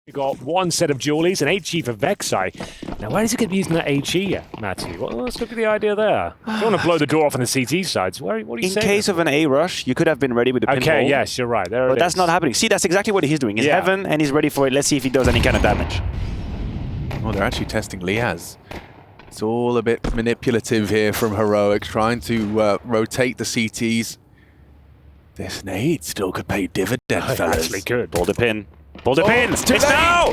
We've got one set of Julies, an HE for Vexai. Now, where is he going to be using that HE, Matty? What's going to be the idea there? You don't want to blow the door off on the CT side. So what are you saying? In case of an A rush, you could have been ready with the pinhole. Okay, yes, you're right. But that's not happening. See, that's exactly what he's doing. He's heaven and he's ready for it. Let's see if he does any kind of damage. Oh, they're actually testing Liaz. It's all a bit manipulative here from Heroic, trying to rotate the CTs. This nade still could pay dividends, fellas. Actually could. Pull the pin. Pull the pin! It's now!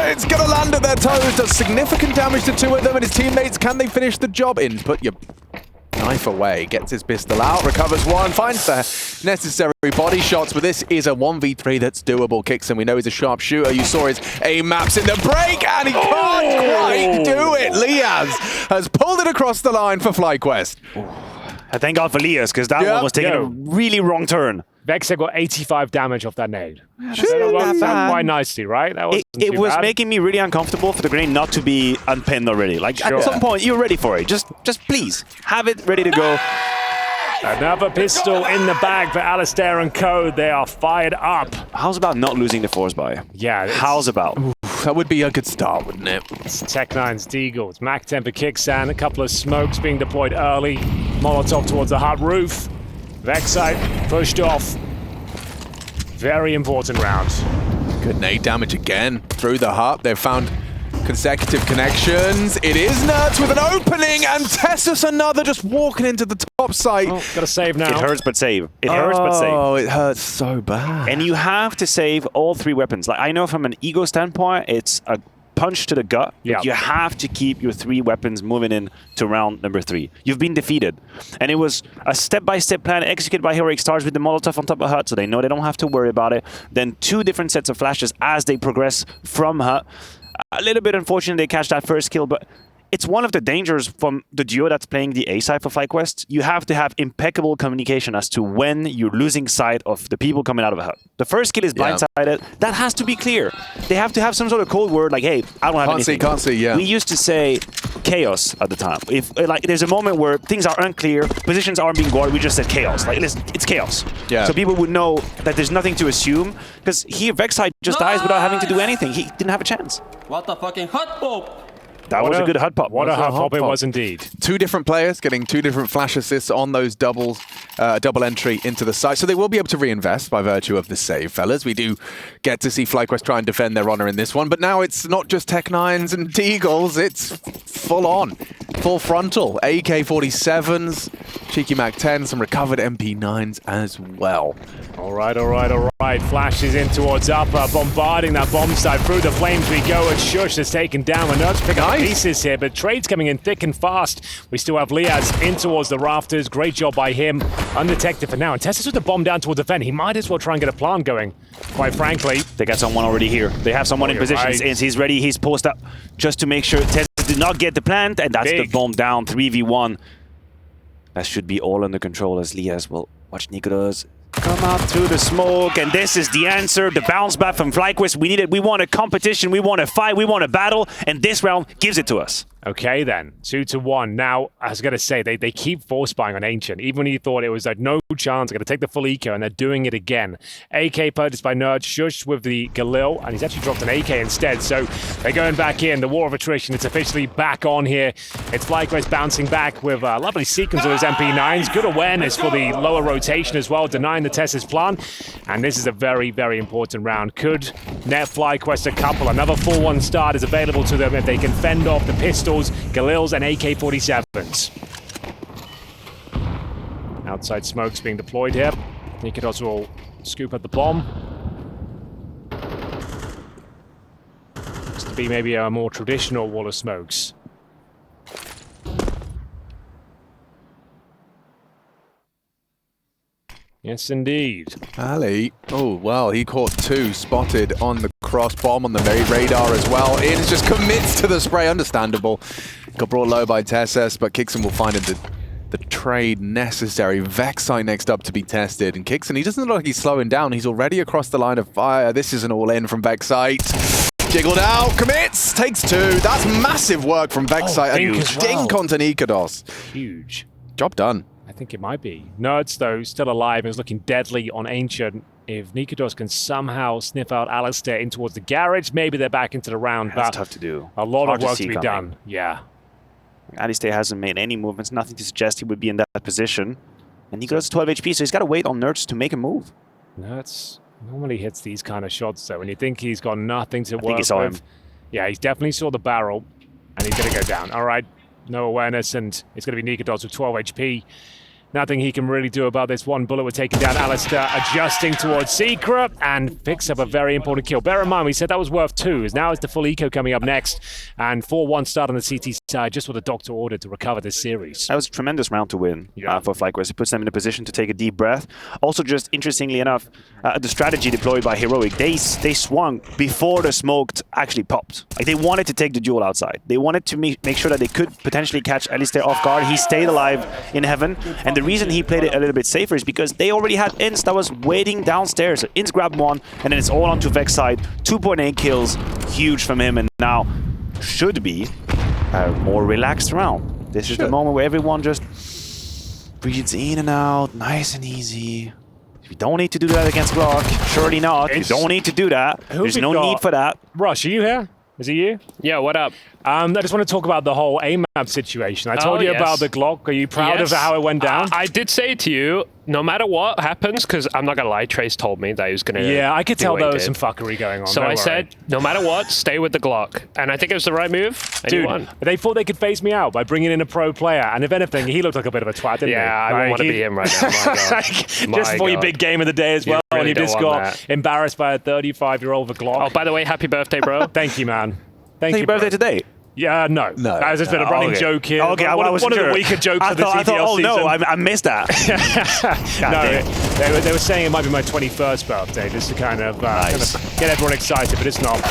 It's gonna land at their toes. Does significant damage to two of them and his teammates. Can they finish the job? In, put your knife away. Gets his pistol out. Recovers one. Finds the necessary body shots. But this is a 1v3 that's doable. Kixon, we know he's a sharpshooter. You saw his aim maps in the break, and he can't quite do it. Liaz has pulled it across the line for FlyQuest. Thank God for Liaz, because that one was taking a really wrong turn. Vexai got 85 damage off that nade. That worked out quite nicely, right? That it was making me really uncomfortable for the grenade not to be unpinned already. Like, at some point, you're ready for it. Just please, have it ready to go. Another pistol in the bag for Alistair and Code. They are fired up. How's about not losing the force buy? Yeah. How's about? That would be a good start, wouldn't it? It's Tech9's Deagle. It's Mac 10 for Kixan. A couple of smokes being deployed early. Molotov towards the hut roof. Vexai pushed off. Very important round. Good nade damage again through the hut. They've found consecutive connections. It is Nuts with an opening, and Tessus another just walking into the top site. Oh, gotta save now. It hurts but save. It hurts but save. Oh, it hurts so bad. And you have to save all three weapons. Like, I know from an ego standpoint, it's a punch to the gut. Yeah. You have to keep your three weapons moving in to round number 3. You've been defeated. And it was a step-by-step plan executed by Heroic Stars with the Molotov on top of Hut, so they know they don't have to worry about it. Then 2 different sets of flashes as they progress from Hut. A little bit unfortunate they catch that first kill, but it's one of the dangers from the duo that's playing the A side for FlyQuest. You have to have impeccable communication as to when you're losing sight of the people coming out of a hut. The first kill is blindsided. That has to be clear. They have to have some sort of code word like, hey, I don't have anything. Can't see, yeah. We used to say chaos at the time. If like there's a moment where things are unclear, positions aren't being guarded, we just said chaos. Like, listen, it's chaos. Yeah. So people would know that there's nothing to assume, because here Vexai just dies without having to do anything. He didn't have a chance. What the fucking hot pop? That was a good hut pop. What a hut pop it was indeed. 2 different players getting 2 different flash assists on those double entry into the site. So they will be able to reinvest by virtue of the save, fellas. We do get to see FlyQuest try and defend their honor in this one. But now it's not just Tech9s and Deagles. It's full on. Full frontal. AK-47s, cheeky Mac 10, some recovered MP9s as well. All right. Flashes in towards upper, bombarding that bomb site. Through the flames we go, and sjuush is taken down. We're not to pick up pieces here, but Trade's coming in thick and fast. We still have Liaz in towards the rafters. Great job by him. Undetected for now. And Tessus with the bomb down towards the vent. He might as well try and get a plant going, quite frankly. They got someone already here. They have someone in position. Right. He's ready. He's posted up just to make sure Tessus did not get the plant, and that's the bomb down. 3v1. That should be all under control as Liaz will watch nicoodoz come out through the smoke, and this is the answer. The bounce back from FlyQuest. We need it. We want a competition. We want a fight. We want a battle, and this round gives it to us. Okay then, 2-1. Now, I was going to say, they keep force buying on Ancient. Even when you thought it was like, no chance, they're going to take the full eco, and they're doing it again. AK purchased by Nerd, sjuush with the Galil, and he's actually dropped an AK instead, so they're going back in. The war of attrition is officially back on here. It's FlyQuest bouncing back with a lovely sequence of his MP9s. Good awareness for the lower rotation as well, denying the Tessus plan. And this is a very, very important round. Could net FlyQuest a couple. Another 4-1 start is available to them if they can fend off the pistol, Galils and AK-47s. Outside smokes being deployed here. nicoodoz will scoop at the bomb. Looks to be maybe a more traditional wall of smokes. Yes, indeed. Ali. Oh, well, he caught 2 spotted on the cross bomb on the radar as well. It just commits to the spray. Understandable. Got brought low by Tessus, but Kixon will find the trade necessary. Vexai next up to be tested. And Kixon, he doesn't look like he's slowing down. He's already across the line of fire. This is an all-in from Vexai. Jiggled out, commits, takes 2. That's massive work from Vexai. Huge. Dink onto nicoodoz. Huge. Job done. I think it might be. Nerds, though, still alive and is looking deadly on Ancient. if nicoodoz can somehow sniff out Alistair in towards the garage, maybe they're back into the round. That's but tough to do. A lot Hard of work see to be coming. done. Yeah. Alistair hasn't made any movements, nothing to suggest he would be in that position. And nicoodoz 12 HP, so he's got to wait on Nerds to make a move. Nerds normally hits these kind of shots, though. When you think he's got nothing to I work think he saw with. him. Yeah, he definitely saw the barrel, and he's going to go down. All right, no awareness, and it's going to be nicoodoz with 12 HP. Nothing he can really do about this. One bullet, we're taking down Alistair, adjusting towards Secret, and picks up a very important kill. Bear in mind, we said that was worth 2. Now it's the full eco coming up next, and 4-1 start on the CT side, just what the doctor ordered to recover this series. That was a tremendous round to win for FlyQuest. It puts them in a position to take a deep breath. Also, just interestingly enough, the strategy deployed by Heroic, they swung before the smoke actually popped. Like, they wanted to take the duel outside. They wanted to make sure that they could potentially catch Alistair off guard. He stayed alive in heaven, and the reason he played it a little bit safer is because they already had Inns that was waiting downstairs. So Inns grabbed one, and then it's all onto Vex side. 2.8 kills, huge from him, and now should be a more relaxed round. This is the moment where everyone just breathes in and out, nice and easy. You don't need to do that against Glock. Surely not. You don't need to do that. There's no need for that. Rush, are you here? Is it you? Yeah, what up? I just want to talk about the whole AMAP situation. I told you about the Glock. Are you proud of how it went down? I did say to you, no matter what happens, because I'm not going to lie, Trace told me that he was going to Yeah, I could tell there was some fuckery going on. So I said, no matter what, stay with the Glock. And I think it was the right move. And Dude, you won. they thought they could phase me out by bringing in a pro player. And if anything, he looked like a bit of a twat, didn't he? Yeah, I don't want to be him right now. My God. Just for your big game of the day as well. really And you don't just want got that. embarrassed by a 35-year-old with Glock. Oh, by the way, happy birthday, bro. Thank you, man. Thank Happy you, birthday bro. today. Yeah, no. No. That has just been a running joke here. Okay, one I was of the sure. weaker jokes of the I TTL thought, oh no, season. I missed that. No, they were saying it might be my 21st birthday, just to kind of get everyone excited, but it's not.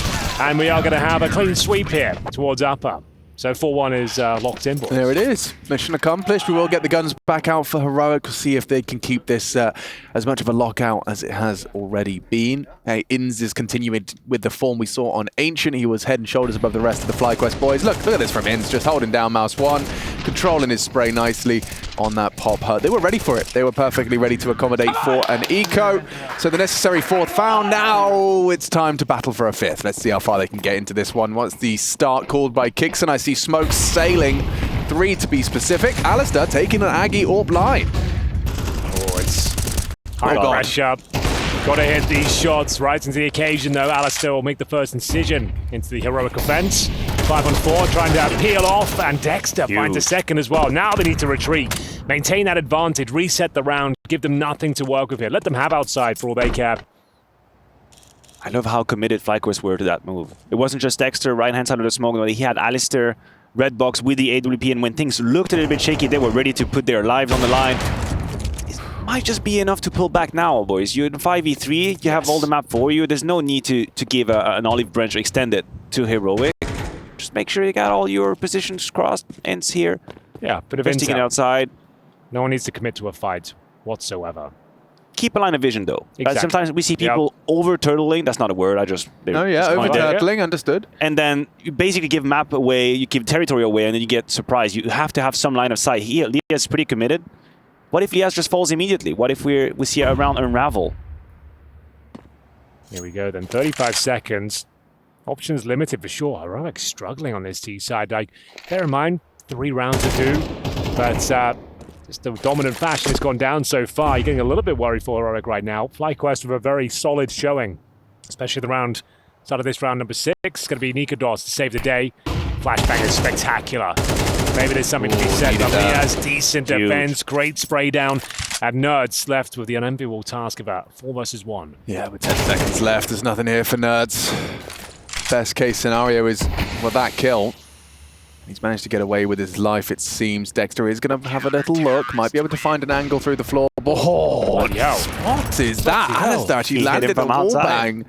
And we are going to have a clean sweep here towards upper. So 4-1 is locked in, boys. There it is. Mission accomplished. We will get the guns back out for Heroic. We'll see if they can keep this as much of a lockout as it has already been. Hey, Inns is continuing with the form we saw on Ancient. He was head and shoulders above the rest of the FlyQuest boys. Look at this from Inns, just holding down mouse 1, controlling his spray nicely on that pop hurt. They were ready for it. They were perfectly ready to accommodate for an eco. So the necessary 4th found. Now it's time to battle for a 5th. Let's see how far they can get into this one. Once the start called by Kixon, I see smoke sailing. 3 to be specific. Alistair taking an Aggie AWP line. Oh, it's high pressure. Got to hit these shots. Right into the occasion, though. Alistair will make the first incision into the Heroic offense. 5-on-4, trying to peel off, and Dexter finds a second as well. Now they need to retreat, maintain that advantage, reset the round, give them nothing to work with here. Let them have outside for all they care. I love how committed FlyQuest were to that move. It wasn't just Dexter, right-hand side of the smoke, but he had Alistair, red box with the AWP, and when things looked a little bit shaky, they were ready to put their lives on the line. It might just be enough to pull back now, boys. You're in 5v3, you have all the map for you. There's no need to give an olive branch extended to Heroic. Just make sure you got all your positions crossed. Ends here. Yeah, bit of Investing it intel. outside. No one needs to commit to a fight whatsoever. Keep a line of vision, though. Exactly. Sometimes we see people over-turtling. That's not a word. Oh yeah, over-turtling, understood. And then you basically give map away, you give territory away, and then you get surprised. You have to have some line of sight. Here, Lias is pretty committed. What if Lias just falls immediately? What if we see a round unravel? Here we go then, 35 seconds. Options limited for sure. Heroic struggling on this T side. Like, bear in mind, 3 rounds to do, but just the dominant fashion has gone down so far. You're getting a little bit worried for Heroic right now. FlyQuest with a very solid showing, especially the start of this round number 6. It's going to be nicoodoz to save the day. Flashbang is spectacular. Maybe there's something to be said, but Lias, decent defense, great spray down. And Nerds left with the unenviable task of a 4 versus 1. Yeah, with 10 seconds left, there's nothing here for Nerds. Best case scenario is, well, that kill. He's managed to get away with his life, it seems. Dexter is going to have a little look, might be able to find an angle through the floor. Oh, what is that? Alistair actually landed a wall bang.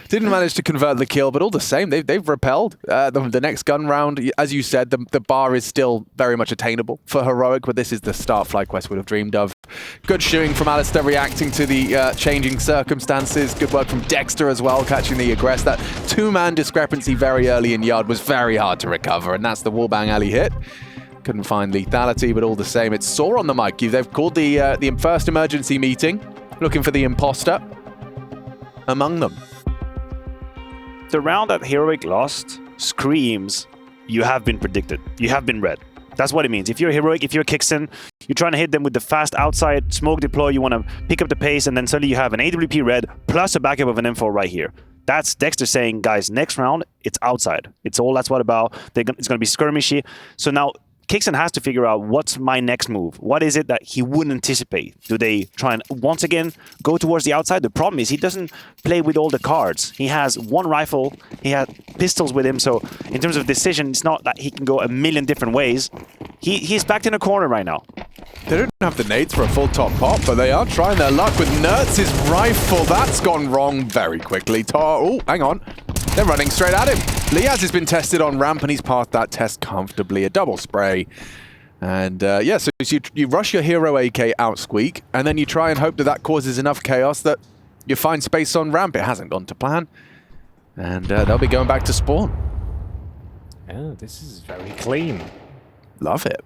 Didn't manage to convert the kill, but all the same, they've repelled. The next gun round, as you said, the bar is still very much attainable for Heroic, but this is the start FlyQuest would have dreamed of. Good shooting from Alistair, reacting to the changing circumstances. Good work from Dexter as well, catching the aggress. That 2-man discrepancy very early in Yard was very hard to recover, and that's the wallbang alley hit. Couldn't find lethality, but all the same, it's Saw on the mic. They've called the first emergency meeting, looking for the imposter. among them. The round that Heroic lost screams, you have been predicted. You have been read. That's what it means. If you're Heroic, if you're Kixen, you're trying to hit them with the fast outside smoke deploy, you want to pick up the pace, and then suddenly you have an AWP red plus a backup of an M4 right here. That's Dexter saying, guys, next round, it's outside. It's all that's what about. It's going to be skirmishy. So now Kixen has to figure out what's my next move. What is it that he wouldn't anticipate? Do they try and once again go towards the outside? The problem is he doesn't play with all the cards. He has one rifle, he has pistols with him, so in terms of decision, it's not that he can go a million different ways. He's backed in a corner right now. They don't have the nades for a full top pop, but they are trying their luck with Nertz's rifle. That's gone wrong very quickly. Oh, hang on. They're running straight at him. Liaz has been tested on ramp, and he's passed that test comfortably. A double spray. And yeah, so you rush your hero AK out, Squeak, and then you try and hope that that causes enough chaos that you find space on ramp. It hasn't gone to plan. And they'll be going back to spawn. Oh, this is very clean. Love it.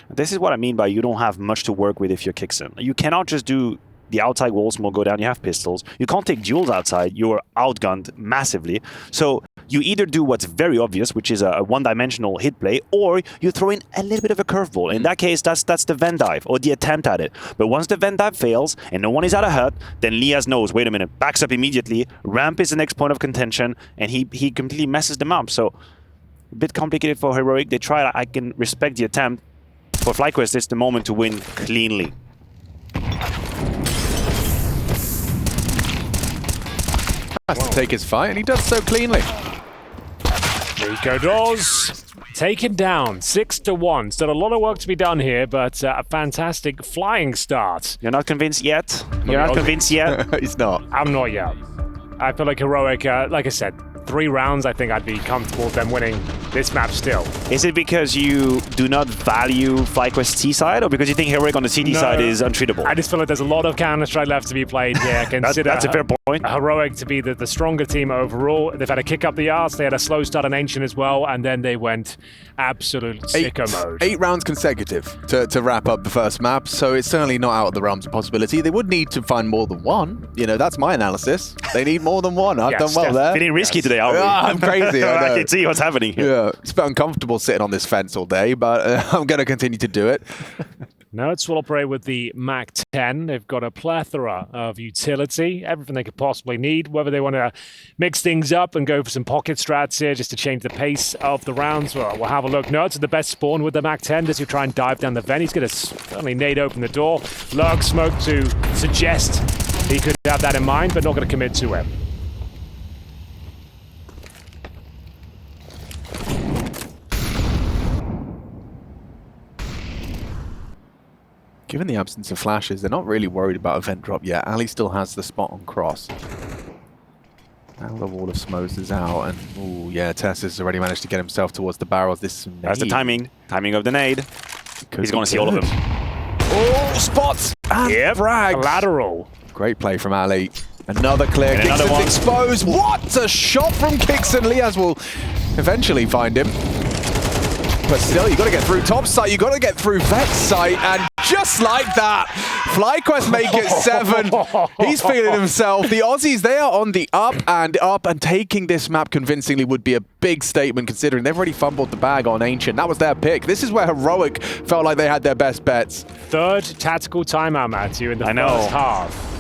This is what I mean by you don't have much to work with if you're Kixen. You cannot just do the outside wall smoke go down, you have pistols. You can't take duels outside, you're outgunned massively. So you either do what's very obvious, which is a one-dimensional hit play, or you throw in a little bit of a curveball. In that case, that's the Venn dive, or the attempt at it. But once the Venn dive fails, and no one is out of hut, then Liaz knows, wait a minute, backs up immediately, ramp is the next point of contention, and he completely messes them up. So a bit complicated for Heroic. They try, I can respect the attempt. For FlyQuest, it's the moment to win cleanly. Has to take his fight, and he does so cleanly. nicoodoz taken down 6-1. Still a lot of work to be done here, but a fantastic flying start. You're not convinced yet? You're not convinced yet? He's not. I'm not yet. I feel like Heroic, like I said, 3 rounds, I think I'd be comfortable with them winning this map still. Is it because you do not value FlyQuest C side, or because you think Heroic on the CD side is untreatable? I just feel like there's a lot of Counter-Strike left to be played here. Consider that's a fair point. Heroic to be the stronger team overall. They've had a kick up the arse. They had a slow start on Ancient as well, and then they went absolute sicko mode. 8 rounds consecutive to wrap up the first map, so it's certainly not out of the realms of possibility. They would need to find more than one. You know, that's my analysis. They need more than one. I've done well there. Feeling risky today, aren't we? I'm crazy. I can see what's happening here. Yeah, it's a bit uncomfortable sitting on this fence all day, but I'm going to continue to do it. Nerds will operate with the MAC-10. They've got a plethora of utility, everything they could possibly need. Whether they want to mix things up and go for some pocket strats here just to change the pace of the rounds, well, we'll have a look. Nerds are the best spawn with the MAC-10 as you try and dive down the vent. He's going to certainly nade open the door. Lurk smoke to suggest he could have that in mind, but not going to commit to it. Given the absence of flashes, they're not really worried about a vent drop yet. Ali still has the spot on cross. Now the wall of smokes is out, and oh yeah, Tess has already managed to get himself towards the barrels. This is That's the timing of the nade. He's going to see all of them. Oh, spots and frags. Lateral. Great play from Ali. Another clear. And another Kixen's one. exposed. What a shot from Kixen. Liaz will eventually find him. But still, you got to get through top site, you got to get through vet site, and just like that, FlyQuest make it 7. He's feeling himself. The Aussies, they are on the up, and taking this map convincingly would be a big statement considering they've already fumbled the bag on Ancient. That was their pick. This is where Heroic felt like they had their best bets. 3rd tactical timeout, Matthew, in the first half.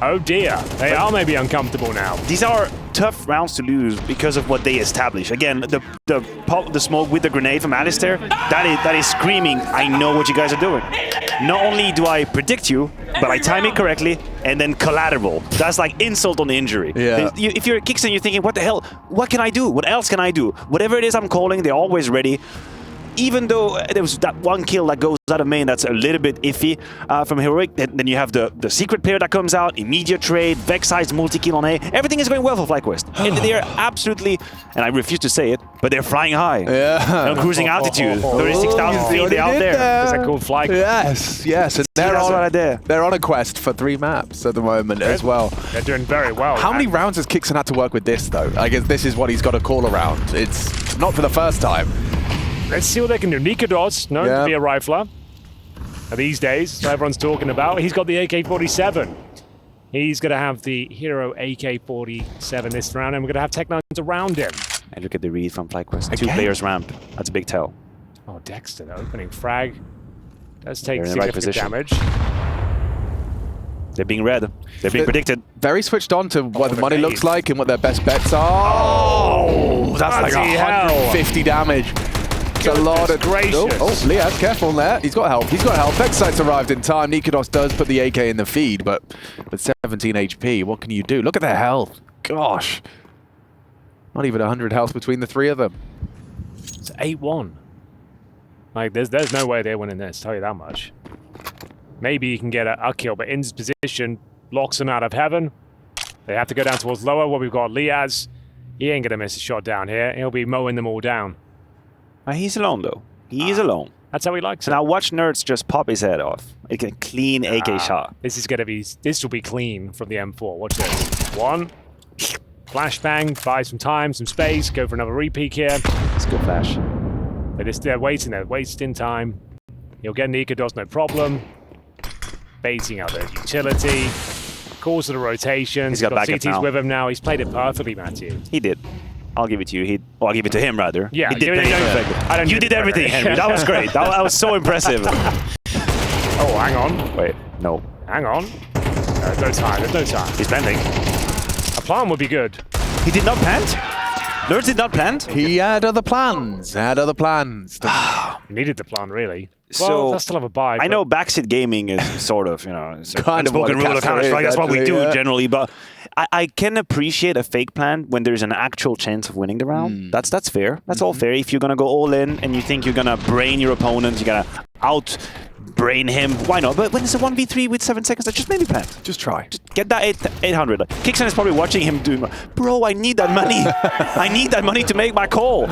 Oh dear, they are maybe uncomfortable now. These are tough rounds to lose because of what they establish. Again, the smoke with the grenade from Alistair, that is screaming, I know what you guys are doing. Not only do I predict you, but I time it correctly, and then collateral. That's like insult on injury. Yeah. If you're a Kixen, you're thinking, what the hell? What can I do? What else can I do? Whatever it is I'm calling, they're always ready. Even though there was that one kill that goes out of main that's a little bit iffy from Heroic, then you have the secret player that comes out, immediate trade, Vex-sized multi-kill on A. Everything is going well for FlyQuest. And they're absolutely, and I refuse to say it, but they're flying high. Yeah. On cruising altitude, 36,000 feet, they're out there. Is that called FlyQuest? Yes. And That's what I did. they're on a quest for 3 maps at the moment as well. They're doing very well. How many rounds has Kixen had to work with this, though? I guess this is what he's got to call around. It's not for the first time. Let's see what they can do. nicoodoz, known to be a rifler. These days, everyone's talking about. He's got the AK-47. He's going to have the hero AK-47 this round, and we're going to have Tech9s around him. And look at the read from FlyQuest. Again? 2 players ramp. That's a big tell. Oh, Dexter, the opening frag. Does take They're in the right significant position. damage. They're being read. They're being predicted. Very switched on to what the the money nade. looks like and what their best bets are. Oh, that's like bloody hell. 150 damage. It's a lot of... gracious. Oh, Liaz, careful there. He's got help. He's got help. Vexite's arrived in time. nicoodoz does put the AK in the feed, but with 17 HP, what can you do? Look at their health. Gosh. Not even 100 health between the 3 of them. It's 8-1. Like, there's no way they're winning this, tell you that much. Maybe you can get a kill, but In's position locks him out of heaven. They have to go down towards lower, where we've got Liaz. He ain't going to miss a shot down here. He'll be mowing them all down. He's alone, though. He's alone. That's how he likes So it. now watch Nerds just pop his head off. It can clean AK shot. This will be clean from the M4. Watch this. 1. Flashbang, buy some time, some space, go for another repeat here. It's a good flash. They're wasting time. He'll get nicoodoz, no problem. Baiting out the utility. Calls to the rotation. He's got backup CTs now. with him now. He's played it perfectly, Matthew. He did. I'll give it to you. I'll give it to him, rather. Yeah, he did give it- play no, it perfectly. You did everything, Henry. That was great. That was so impressive. Oh, hang on. Wait, no. Hang on. There's no time. There's no time. He's planting. A plan would be good. He did not plant? Nerds did not plant? He had other plans. Needed the plan, really. So, Well, they'll still have a buy. I but- know backseat gaming is sort of, it's a Kind of what unspoken rule of Counter-Strike Counter-Strike. That's what we actually, do yeah. generally, but I can appreciate a fake plan when there's an actual chance of winning the round. That's fair. That's all fair. If you're going to go all in and you think you're going to brain your opponent, you're going to out-brain him, why not? But when it's a 1v3 with 7 seconds, just maybe plant. Just try. Get that 800. Kickson is probably watching him doing, bro, I need that money. I need that money to make my call.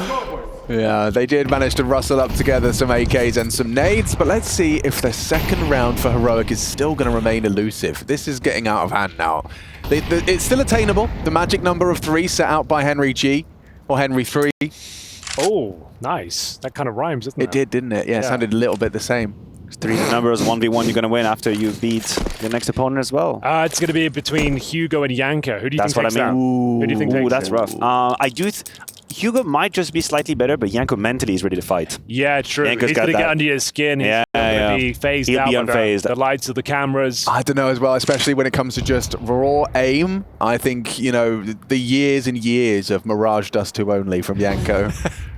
Yeah, they did manage to rustle up together some AKs and some nades, but let's see if the second round for Heroic is still going to remain elusive. This is getting out of hand now. It's still attainable. The magic number of 3 set out by Henry G, or Henry 3. Oh, nice. That kind of rhymes, doesn't it? It did, didn't it? Yeah, it sounded a little bit the same. 3 numbers, 1v1, you're going to win after you beat your next opponent as well. It's going to be between Hugo and Yanko. Who do you That's think what takes I mean. that? Who do you think takes that's it? rough. I do. Hugo might just be slightly better, but Yanko mentally is ready to fight. Yeah, true. Yanko's He's got going to get that. under your skin. He's Yeah, going to yeah. be phased He'll out be by unfazed. the lights of the cameras. I don't know as well, especially when it comes to just raw aim. I think, the years and years of Mirage Dust 2 only from Yanko.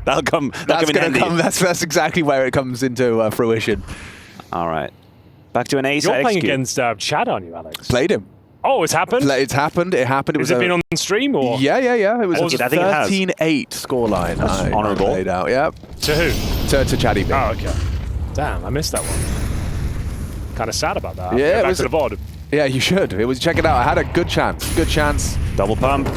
That'll come. That'll come in handy. That's exactly where it comes into fruition. All right. Back to an ace. You're playing execute. against Chad, aren't you, Alex? Played him. Oh, it's happened? It's happened. It happened. Has it been on stream or? Yeah. It was I a think it has. 13-8 scoreline. I honourable. played out, yeah. To who? To Chatty B. Oh, okay. Damn, I missed that one. Kind of sad about that. Yeah, Go it back was- to the VOD. Yeah, you should. It was. Check it out. I had a good chance. Double pump.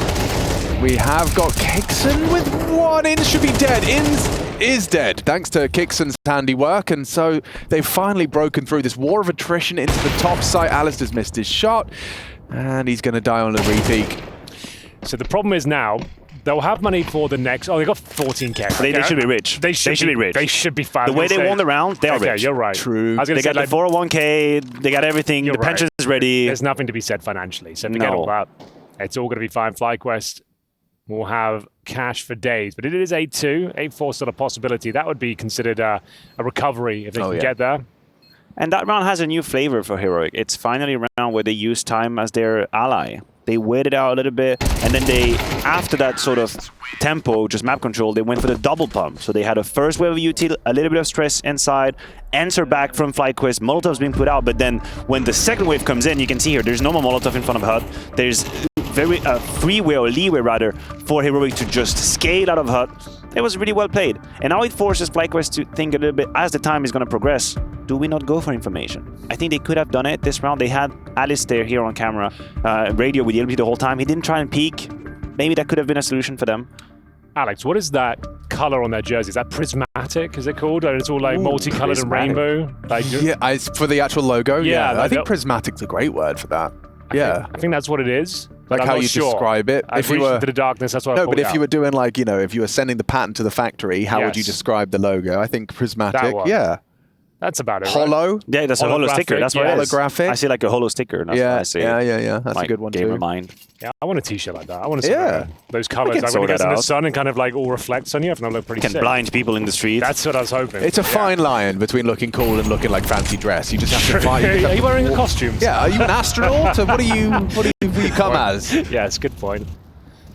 We have got Kickson with 1. Inns should be dead. Inns is dead, thanks to Kickson's handiwork, and so they've finally broken through this war of attrition into the top site. Alistair's missed his shot, and he's going to die on the repeat. So the problem is now, they'll have money for the next... Oh, they got 14k. They should be rich. They should be rich. They should be fine. The way they won the round, they are okay, rich. you're right. True. I was going They to say, got the 401k. They got everything. You're The pension is ready. There's nothing to be said financially, so forget No. all that. It's all going to be fine. FlyQuest will have cash for days, but it is 8-2. 8-4 still a possibility. That would be considered a recovery if they can get there. And that round has a new flavor for Heroic. It's finally a round where they use time as their ally. They waited out a little bit, and then they, after that sort of tempo, just map control, they went for the double pump. So they had a first wave of util, a little bit of stress inside, answer back from FlyQuest, Molotov's being put out, but then when the second wave comes in, you can see here, there's no more Molotov in front of HUD. There's very freeway or leeway rather for Heroic to just scale out of HUD. It was really well played. And now it forces FlyQuest to think a little bit, as the time is going to progress, do we not go for information? I think they could have done it this round. They had Alistair here on camera, radio with the LB the whole time. He didn't try and peek. Maybe that could have been a solution for them. Alex, what is that color on their jersey? Is that prismatic, is it called? And it's all like multicolored and prismatic. rainbow? Like, Yeah, for the actual logo, Yeah, I think like- prismatic's a great word for that. Yeah. I think that's what it is. but Like I'm how not you sure. describe it. I If you reached were- into the darkness, that's what I No, pulled but if out. you were doing like, if you were sending the pattern to the factory, how would you Yes. describe the logo? I think prismatic, That one. yeah. That's about it. Right? Hollow. Yeah, that's a holo sticker. That's what it is. Holographic. I see like a holo sticker. That's what I see. Yeah. That's My a good one gamer too. mind. Yeah, I want a t-shirt like that. I want to see those colors. can Like when sort it gets that in the out. sun and kind of like all reflects on you. I think that'll look pretty Can sick. blind people in the street. That's what I was hoping. It's a fine line between looking cool and looking like fancy dress. You just have to find. Are you wearing a costume? Yeah, are you an astronaut? Or what do you come as? Yeah, it's a good point.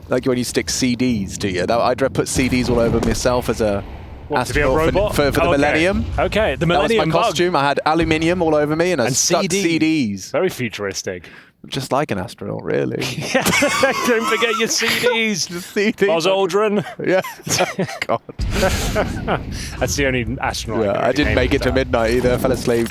Like when you stick CDs to you. I'd put CDs all over myself as a What, to be a astronaut robot? for the Okay. Millennium. Okay, the That was Millennium my bug. costume. I had aluminium all over me and I And stuck CDs. Very futuristic. Just like an astronaut, really. Don't forget your CDs. CDs. Buzz Aldrin. Yeah. God. That's the only astronaut. Yeah, can I really didn't name make it to that. midnight either. I fell asleep.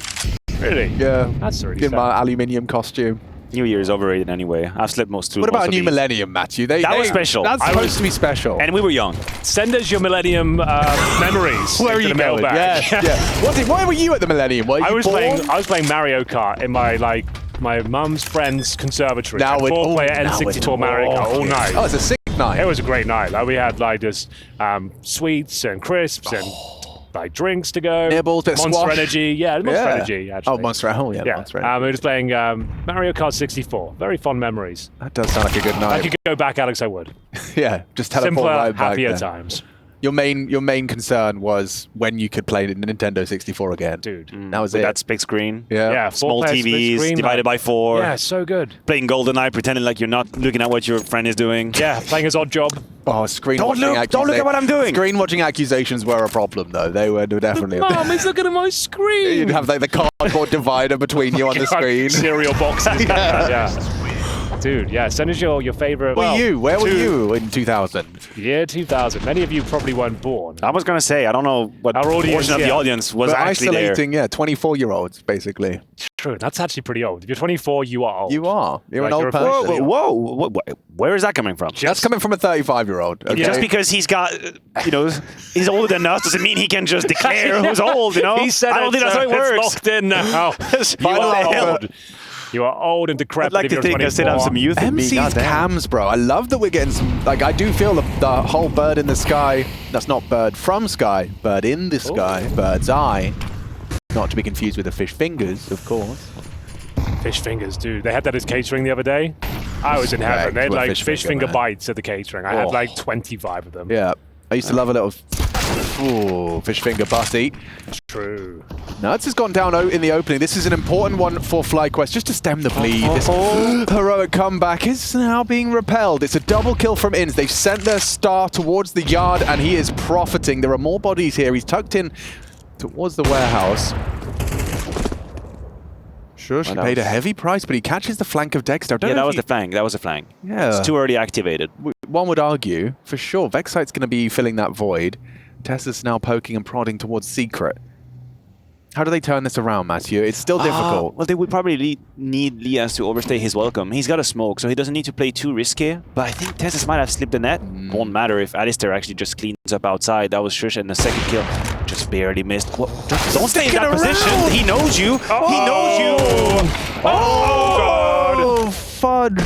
Really? Yeah. That's really In sad. my aluminium costume. New Year is overrated anyway. I've slept most What about a of new these. millennium, Matthew? That was special. That's I supposed was- to be special. And we were young. Send us your Millennium memories. where are into you the going? mailbag. Yeah. Why were you at the Millennium? Were you I was born? playing Mario Kart in my mum's friend's conservatory. Now it- Four-player now it- N64 Mario Kart all night. Oh, it's a sick night. It was a great night. Like we had like just sweets and crisps and like drinks to go. Nibbles, bit of Monster squash. Energy. Yeah, Monster Energy. Actually. Oh, Monster Energy. Yeah. Monster Energy. We were just playing Mario Kart 64. Very fond memories. That does sound like a good If I night. could go back, Alex, I would. Yeah, just teleport Simpler, right back happier there. times. Your main concern was when you could play the Nintendo 64 again. Dude. That was With it. that big screen. Yeah. Yeah, Small four-player split TVs screen, divided by 4. Yeah, so good. Playing GoldenEye, pretending like you're not looking at what your friend is doing. Yeah, playing his odd job. Oh, screen Don't watching look- don't look at what I'm doing. Screen watching accusations were a problem, though. They were definitely. Mom, he's looking at my screen. You'd have like the cardboard divider between you on the screen. Cereal boxes. yeah. Dude, yeah. Send us your favorite. Where were you in 2000? Year 2000. Many of you probably weren't born. I was going to say, I don't know what Our audience, portion of the yeah. audience was But actually there. isolating, 24-year-olds, basically. True. That's actually pretty old. If you're 24, you are old. You are. You're Like, an you're old a person. person. Whoa. Where is that coming from? That's coming from a 35-year-old. Okay? Just because he's got, he's older than us doesn't mean he can just declare who's old, He said I don't think that's how it It's works. locked in now. You Final are offer. old. You are old and decrepit. I'd like if to you're think I still have 24. some youth in me. MC's goddamn. cams, bro. I love that we're getting some. Like, I do feel the whole bird in the sky. That's not bird from sky. Bird in the sky. Bird's eye. Not to be confused with the fish fingers, of course. Fish fingers, dude. They had that as catering the other day. I was in heaven. Correct, They had with like fish fish finger, finger man. bites at the catering. I had like 25 of them. Yeah. I used to love a little. Ooh, fish finger butty. True. Now, this has gone down in the opening. This is an important one for FlyQuest, just to stem the bleed. This heroic comeback is now being repelled. It's a double kill from Inns. They've sent their star towards the yard, and he is profiting. There are more bodies here. He's tucked in towards the warehouse. Sure, she paid a heavy price, but he catches the flank of Dexter. I don't Yeah, know that if was he- the flank. That was the flank. Yeah. It's too early activated. One would argue, for sure, Vexite's going to be filling that void. Tessa's now poking and prodding towards Secret. How do they turn this around, Matthew? It's still difficult. Well, they would probably need Lias to overstay his welcome. He's got a smoke, so he doesn't need to play too risky. But I think Tessus might have slipped the net. Won't matter if Alistair actually just cleans up outside. That was sjuush, and the second kill just barely missed. Don't stay in that position. He knows you. He knows you. Oh, fudge.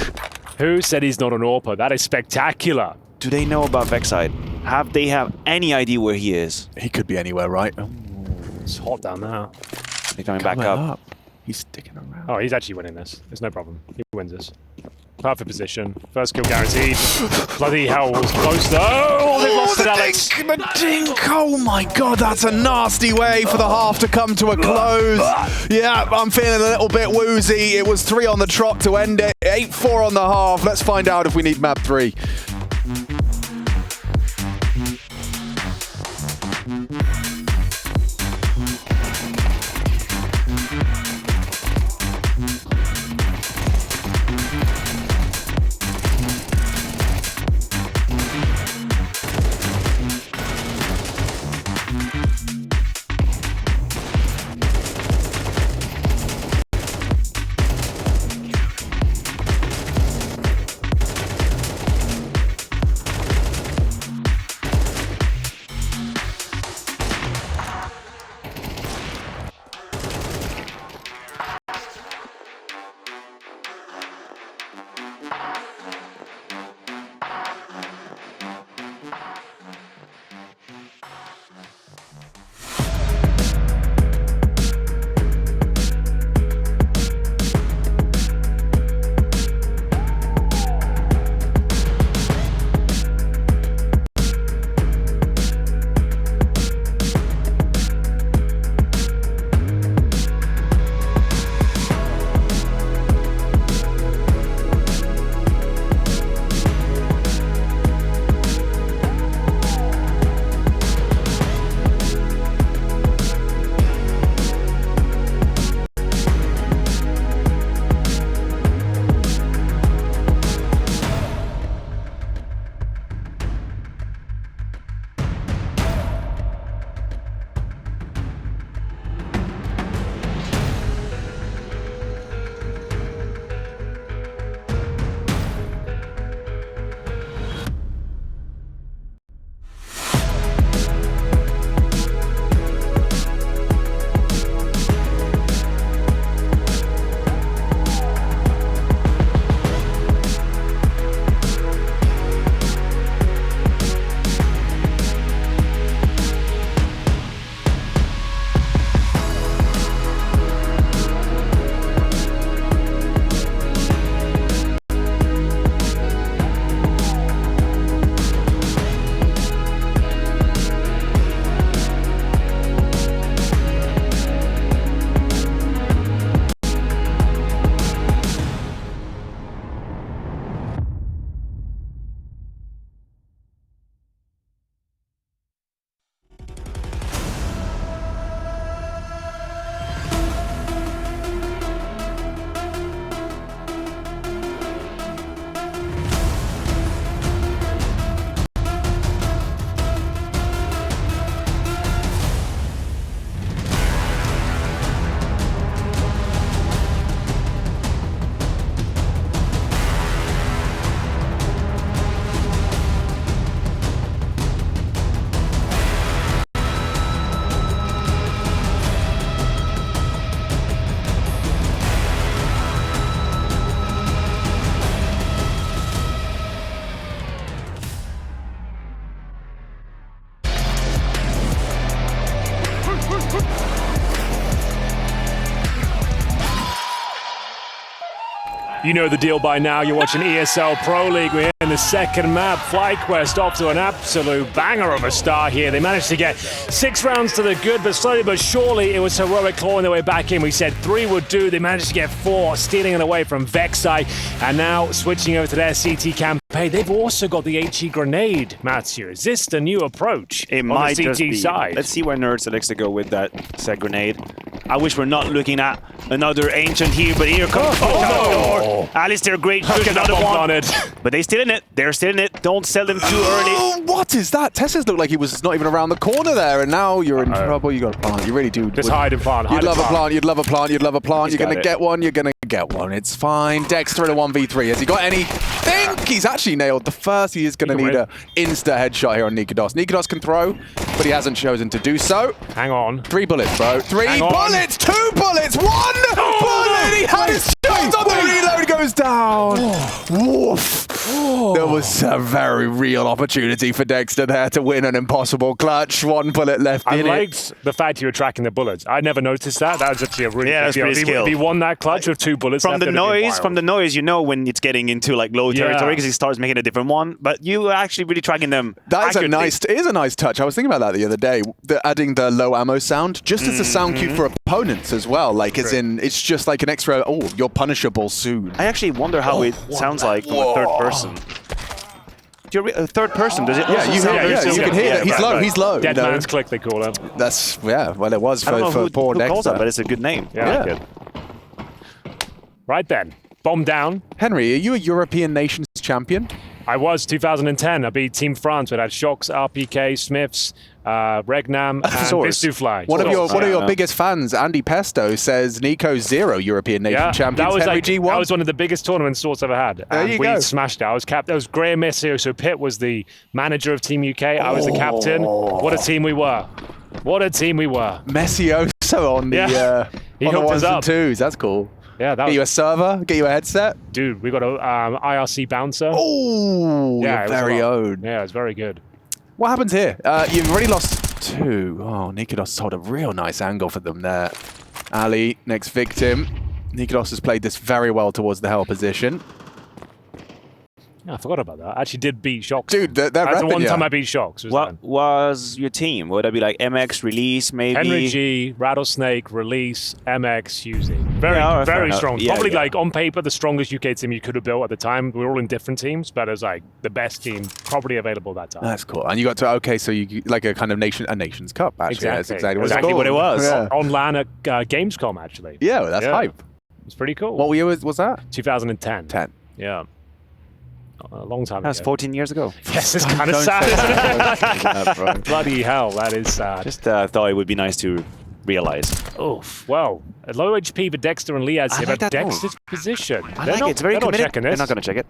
Who said he's not an AWPer? That is spectacular. Do they know about Vexite? Have they have any idea where he is? He could be anywhere, right? It's hot down there. They're coming back Coming up. He's sticking around. Oh, he's actually winning this. There's no problem. He wins this. Perfect position. First kill guaranteed. Bloody hell, was close though. Oh, they lost it, Alex. The dink! Oh my god, that's a nasty way for the half to come to a close. Yeah, I'm feeling a little bit woozy. It was 3 on the trot to end it. 8-4 on the half. Let's find out if we need map 3. You know the deal by now. You're watching ESL Pro League. We're in the second map. FlyQuest off to an absolute banger of a start here. They managed to get 6 rounds to the good, but slowly but surely it was heroic clawing their way back in. We said 3 would do. They managed to get 4, stealing it away from Vexai. And now switching over to their CT campaign. They've also got the HE grenade, Matthew. Is this the new approach It on might the just CT be. side? Let's see where Nerd selects to go with that set grenade. I wish we're not looking at another Ancient here, but here comes Alistair, great, just another one. On it. But they're still in it. They're still in it. Don't sell them too early. Oh, what is that? Tessus looked like he was not even around the corner there, and now you're in trouble. You got a plant. You really do. Just hide and plant. You'd love a plant. You'd love a plant. You'd love a plant. He's You're going got to it. get one. You're going to get one. It's fine. Dexter in a 1v3. Has he got anything? He's actually nailed the first. He is going to need an insta headshot here on nicoodoz. nicoodoz can throw, but he hasn't chosen to do so. Hang on. 3 bullets, bro. 3 Hang on. bullets. 2 bullets. 1 bullet. He had his shot on the reload. Goes down. Woof. There was a very real opportunity for Dexter there to win an impossible clutch. 1 bullet left I in it. liked the fact you were tracking the bullets. I never noticed that. That was actually a really Yeah, big that's deal. pretty If he skilled. won that clutch with 2 bullets From left, the it'd have been noise, wild. you know when it's getting into like low territory because he starts making a different one. But you are actually really tracking them. That is accurately. it is a nice touch. I was thinking about that the other day. Adding the low ammo sound just as a sound cue for opponents as well. Like it's just like an extra. Oh, you're punishable soon. I actually wonder how it sounds like from a third person. A third person, does it? Yeah, also you sound hear, very you similar? can hear that. He's right, low. right. He's low. Dead you know. man's click, they call it. That's well, it was I don't know for poor who calls Dexter. that, but it's a good name. Yeah. I like it. Right then. Bomb down. Henry, are you a European Nations champion? I was 2010. I beat Team France. We had Shocks, RPK, Smiths, Regnam, and Source. Bistufly. One of your Yeah. biggest fans, Andy Pesto, says Nico 0 European Nation Yeah, champions. that was Henry like G1. that was one of the biggest tournaments Source ever had. There And you we go. smashed it. I was There was Graham Messio, so Pitt was the manager of Team UK. I was the captain. What a team we were. What a team we were. Messioso on the Yeah. He on the hooked us 1s and up. 2s. That's cool. Yeah, that Get you a was, server. Get you a headset. dude, we got a IRC bouncer. Oh, yeah, your it was a very lot. own. Yeah, it was very good. What happens here? You've already lost 2. Oh, nicoodoz hold a real nice angle for them there. Ali, next victim. nicoodoz has played this very well towards the hell position. Yeah, I forgot about that. I actually did beat Shocks. Dude, they're That's the repping one ya. time I beat Shocks. Was What then. was your team? Would that be like MX, Release, maybe? Henry G, Rattlesnake, Release, MX, Husey. Very, Yeah, all right, fair very enough. strong. Yeah, Probably yeah. like on paper the strongest UK team you could have built at the time. We were all in different teams, but it was like the best team probably available at that time. That's cool. And you got to, so you like a kind of Nations Cup, actually. That's Exactly. exactly what it's Exactly called. what it was. Yeah, On LAN at Gamescom, actually. yeah, well, that's Yeah. hype. It's pretty cool. What year was that? 2010. 10. Yeah. A long time That's ago. 14 years ago. Yes, it's kind of Don't sad, say isn't it? that. Don't say that, bro. Bloody hell, that is sad. Just thought it would be nice to realize. Oof. Well, a low HP for Dexter and Liaz I here, like but that move. Dexter's position. I They're like not, it. It's very they're not committed. checking They're this. not going to check it.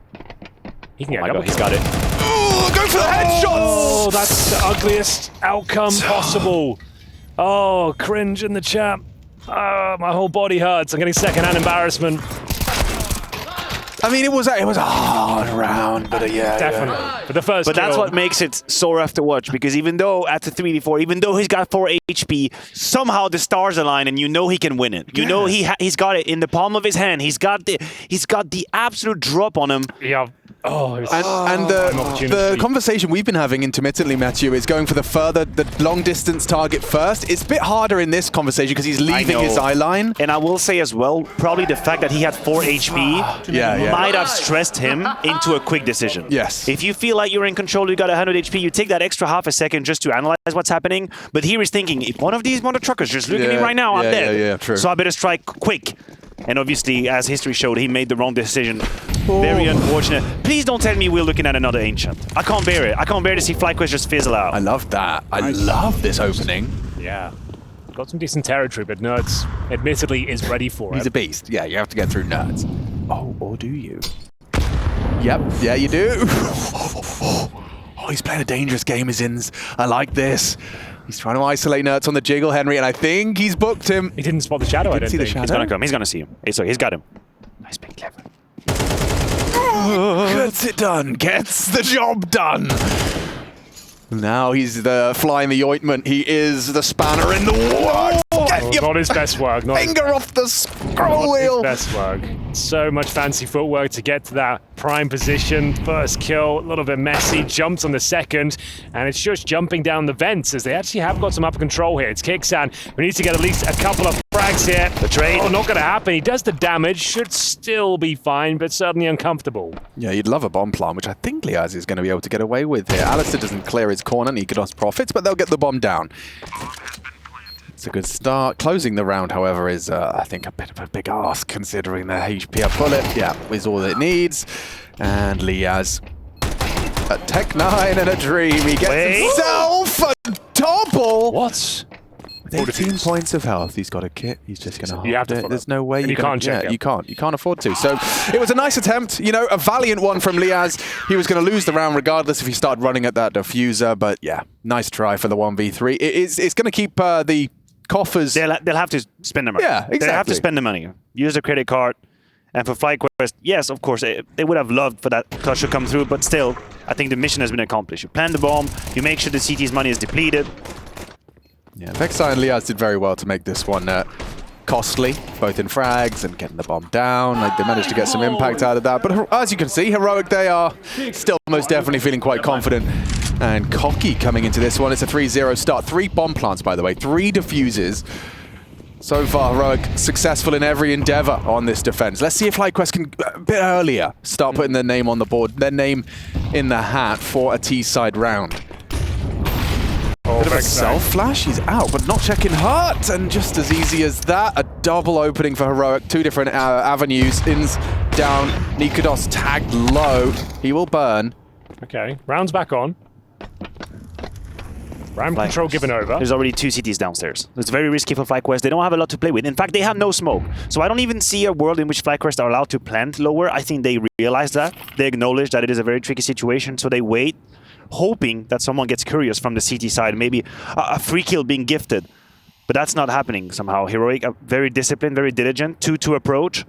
He can get Oh my double God, he's got it. Oh, go for the headshots! Oh, that's the ugliest outcome possible. Oh, cringe in the chat. My whole body hurts. I'm getting second-hand embarrassment. I mean, it was a hard round, but yeah. Definitely. For the first But that's kill. what makes it so rough to watch, because even though at the 3v4, even though he's got 4 HP, somehow the stars align and you know he can win it. You know he's got it in the palm of his hand. He's got the absolute drop on him. Yeah. Oh, it was And an opportunity. the conversation we've been having intermittently, Matthew, is going for the long distance target first. It's a bit harder in this conversation because he's leaving his eye line. And I will say as well, probably the fact that he had 4 HP Yeah. might have stressed him into a quick decision. Yes. If you feel like you're in control, you got 100 HP, you take that extra half a second just to analyze what's happening. But here he's thinking, if one of these mother truckers just look at me Yeah, right now, I'm yeah, dead. yeah, true. So I better strike quick. And obviously, as history showed, he made the wrong decision. Very unfortunate. Please don't tell me we're looking at another Ancient. I can't bear it. I can't bear to see FlyQuest just fizzle out. I love that. I love this opening. Yeah. Got some decent territory, but Nerds admittedly is ready for He's it. a beast. Yeah, you have to get through nerds. Oh, or do you? Yep. Yeah, you do. Oh, he's playing a dangerous game, Izins. I like this. He's trying to isolate Nerds on the jiggle, Henry, and I think he's booked him. He didn't spot the shadow, I don't see the think. shadow. He's gonna come. He's gonna see him. Hey, sorry, he's got him. Nice, being clever. Gets it done. Gets the job done. Now he's the fly in the ointment. He is the spanner in the works. Your Not his best work. Not his finger off the scroll wheel. best work. So much fancy footwork to get to that prime position. First kill, a little bit messy. Jumps on the second, and it's just jumping down the vents as they actually have got some upper control here. It's Kixan who needs to get at least a couple of frags here. The trade. Oh, not going to happen. He does the damage. Should still be fine, but certainly uncomfortable. Yeah, you'd love a bomb plant, which I think licoodoz is going to be able to get away with here. nicoodoz doesn't clear his corner. nicoodoz profits, but they'll get the bomb down. It's a good start. Closing the round, however, is, I think, a bit of a big ask, considering their HP. A bullet, yeah, is all it needs. And licoodoz, a Tech 9 and a dream. He gets himself a double. What? With 18 points of health, he's got a kit. He's just going to hold it. There's no way you can't check it. You can't afford to. So it was a nice attempt, you know, a valiant one from licoodoz. He was going to lose the round regardless if he started running at that diffuser. But yeah, nice try for the 1v3. It's going to keep the coffers. They'll have to spend the money. Yeah, exactly. They'll have to spend the money. Use a credit card. And for FlyQuest, yes, of course, they would have loved for that clutch to come through, but still, I think the mission has been accomplished. You plant the bomb, you make sure the CT's money is depleted. Yeah, Vexai and licoodoz did very well to make this one costly, both in frags and getting the bomb down. They managed to get some impact out of that. But as you can see, Heroic, they are still most definitely feeling quite confident and cocky coming into this one. It's a 3-0 start. 3 bomb plants, by the way, 3 diffuses. So far, Heroic successful in every endeavor on this defense. Let's see if FlyQuest can, a bit earlier, start putting their name on the board, their name in the hat for a T-side round. Bit of a self-flash, he's out, but not checking hurt, and just as easy as that, a double opening for Heroic, 2 different avenues, ins, down, nicoodoz tagged low, he will burn. Okay, round's back on. Ram control given over. There's already 2 CTs downstairs. It's very risky for FlyQuest. They don't have a lot to play with. In fact, they have no smoke. So I don't even see a world in which FlyQuest are allowed to plant lower. I think they realize that. They acknowledge that it is a very tricky situation, so they wait, hoping that someone gets curious from the CT side, maybe a free kill being gifted. But that's not happening somehow. Heroic, very disciplined, very diligent, 2-2 approach.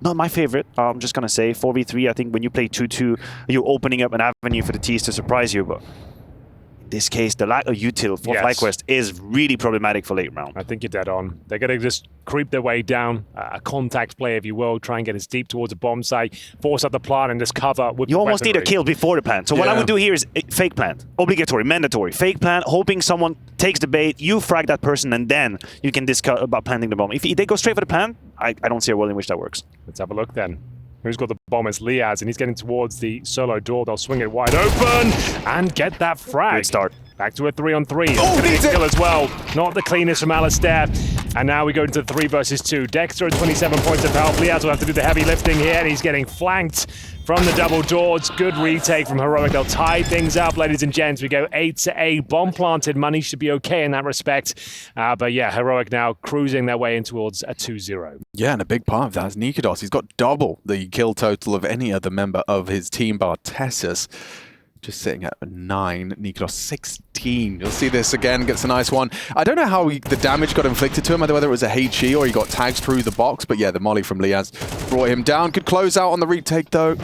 Not my favorite. I'm just going to say 4v3. I think when you play 2-2, you're opening up an avenue for the T's to surprise you. But in this case, the lack of util for FlyQuest is really problematic for late round. I think you're dead on. They're going to just creep their way down, a contact play, if you will, try and get as deep towards a bomb site, force out the plant, and just cover with You almost need a kill before the plant. So what I would do here is fake plant. Obligatory, mandatory. Fake plant, hoping someone takes the bait, you frag that person, and then you can discuss about planting the bomb. If they go straight for the plant, I don't see a world in which that works. Let's have a look then. Who's got the bomb? It's licoodoz, and he's getting towards the solo door. They'll swing it wide open and get that frag. Good start. Back to a 3-on-3. Oh, needs it! Kill as well. Not the cleanest from Alistair. And now we go into 3 versus 2. Dexter at 27 points of health. licoodoz will have to do the heavy lifting here, and he's getting flanked from the double doors. Good retake from Heroic. They'll tie things up, ladies and gents. We go 8-8. Bomb planted. Money should be okay in that respect. But yeah, Heroic now cruising their way in towards a 2-0. Yeah, and a big part of that is nicoodoz. He's got double the kill total of any other member of his team, bar Tessus. Just sitting at 9, nicoodoz 16. You'll see this again, gets a nice one. I don't know how the damage got inflicted to him, whether it was a HE or he got tagged through the box, but yeah, the molly from licoodoz brought him down. Good close out on the retake though.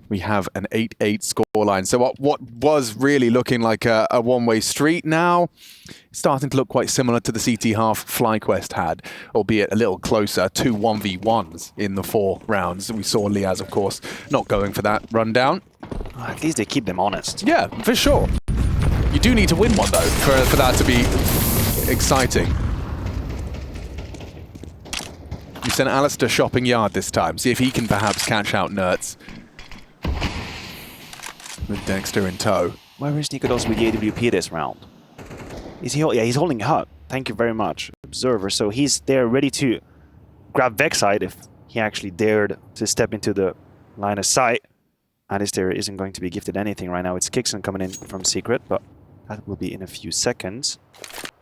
We have an 8-8 scoreline. So what was really looking like a one-way street now, starting to look quite similar to the CT half FlyQuest had, albeit a little closer, 2 1v1s in the 4 rounds. We saw licoodoz, of course, not going for that rundown. At least they keep them honest. Yeah, for sure. You do need to win one, though, for that to be exciting. You sent Alistair shopping yard this time. See if he can perhaps catch out Nerds. With Dexter in tow. Where is nicoodoz with the AWP this round? Is he? Yeah, he's holding hut. Thank you very much, Observer. So he's there ready to grab Vexide if he actually dared to step into the line of sight. Alistair isn't going to be gifted anything right now. It's Kixan coming in from Secret, but that will be in a few seconds.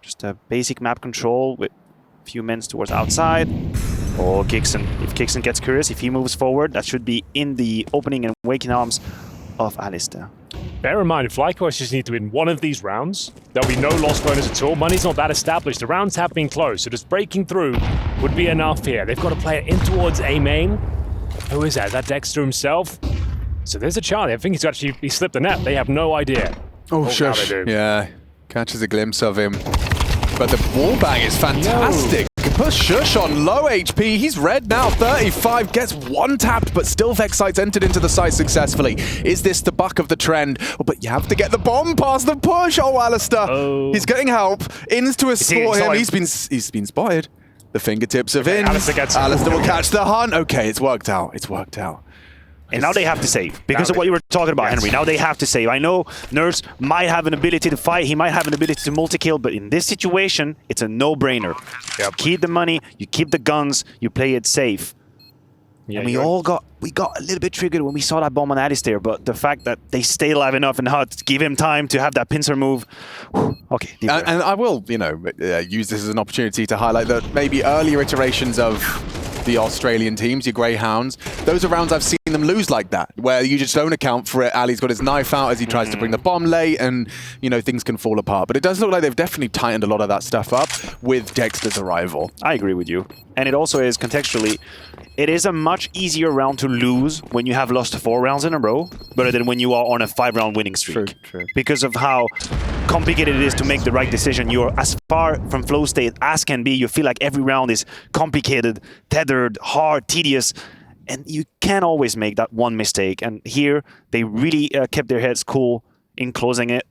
Just a basic map control with a few men towards outside. Oh, Kixan. If Kixan gets curious, if he moves forward, that should be in the opening and waking arms of Alistair. Bear in mind, if FlyQuest just need to win one of these rounds, there'll be no loss bonus at all. Money's not that established. The rounds have been close, so just breaking through would be enough here. They've got to play it in towards A main. Who is that? Is that Dexter himself? So there's a Charlie. I think he slipped the net. They have no idea. Oh, shush. Yeah, catches a glimpse of him. But the wallbang is fantastic. push sjuush on low HP. He's red now, 35, gets one tapped, but still Vexite's entered into the site successfully. Is this the buck of the trend? Oh, but you have to get the bomb past the push. Oh, Alistair. Oh. He's getting help. Ins to escort him. He's been spotted. The fingertips of Ins. Alistair will catch the hunt. Okay, it's worked out. It's worked out. And now they have to save, because of what you were talking about, Henry. Now they have to save. I know Nurse might have an ability to fight, he might have an ability to multi-kill, but in this situation, it's a no-brainer. You keep the money, you keep the guns, you play it safe. Yeah, and we got a little bit triggered when we saw that bomb on Alistair, but the fact that they stay alive enough in Hut to give him time to have that pincer move. Okay. And I will, use this as an opportunity to highlight that maybe earlier iterations of the Australian teams, your Greyhounds, those are rounds I've seen them lose like that, where you just don't account for it. Ali's got his knife out as he tries to bring the bomb late, and things can fall apart. But it does look like they've definitely tightened a lot of that stuff up with Dexter's arrival. I agree with you. And it also is, contextually, it is a much easier round to lose when you have lost 4 rounds in a row, rather than when you are on a 5-round winning streak. True. Because of how complicated it is to make the right decision. You're as far from flow state as can be. You feel like every round is complicated, tethered, hard, tedious, and you can't always make that one mistake. And here, they really kept their heads cool in closing it.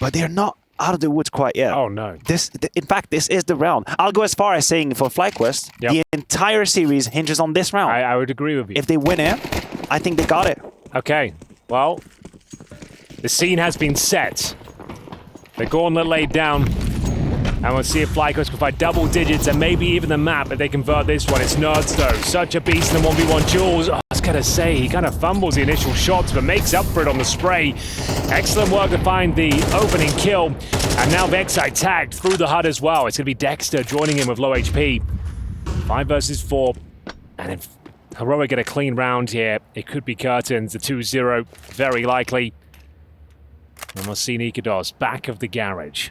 But they're not out of the woods quite yet. Oh, no. In fact, this is the round. I'll go as far as saying for FlyQuest, the entire series hinges on this round. I would agree with you. If they win it, I think they got it. Okay, well, the scene has been set. The gauntlet laid down. And we'll see if FlyQuest can find double digits and maybe even the map if they convert this one. It's Nerds, though. Such a beast in the 1v1 duels. I was going to say, he kind of fumbles the initial shots, but makes up for it on the spray. Excellent work to find the opening kill. And now Vexite tagged through the HUD as well. It's going to be Dexter joining him with low HP. 5 versus 4. And if Heroic get a clean round here, it could be curtains. The 2-0, very likely. And we'll see nicoodoz back of the garage.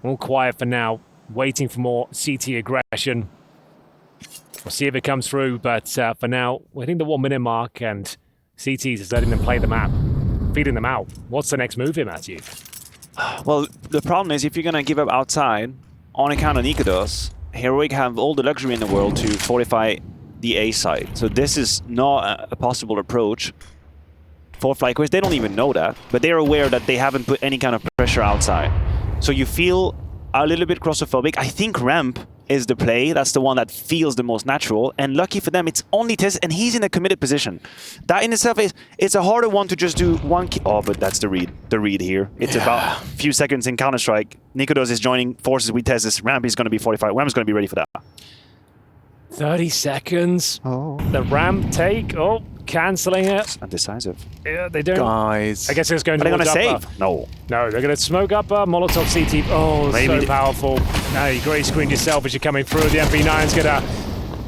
All quiet for now, waiting for more CT aggression. We'll see if it comes through, but for now, we're hitting the 1 minute mark, and CT's is letting them play the map, feeding them out. What's the next move here, Matthew? Well, the problem is if you're going to give up outside on account of nicoodoz, Heroic have all the luxury in the world to fortify the A side. So this is not a possible approach for FlyQuest. They don't even know that, but they're aware that they haven't put any kind of pressure outside. So you feel a little bit claustrophobic. I think ramp is the play. That's the one that feels the most natural. And lucky for them, it's only Tess, and he's in a committed position. That in itself it's a harder one to just do one kill. Oh, but that's the read. The read here. It's about a few seconds in Counter-Strike. nicoodoz is joining forces with Tess. Ramp is going to be 45. Ramp's going to be ready for that. 30 seconds. Oh. The ramp take. Oh, cancelling it. It's undecisive. Yeah, they don't. Guys. I guess it's going to. Are they going to save? No. No, they're going to smoke up Molotov CT. Oh, maybe so powerful. Now you grey screened yourself as you're coming through. The MP9's going to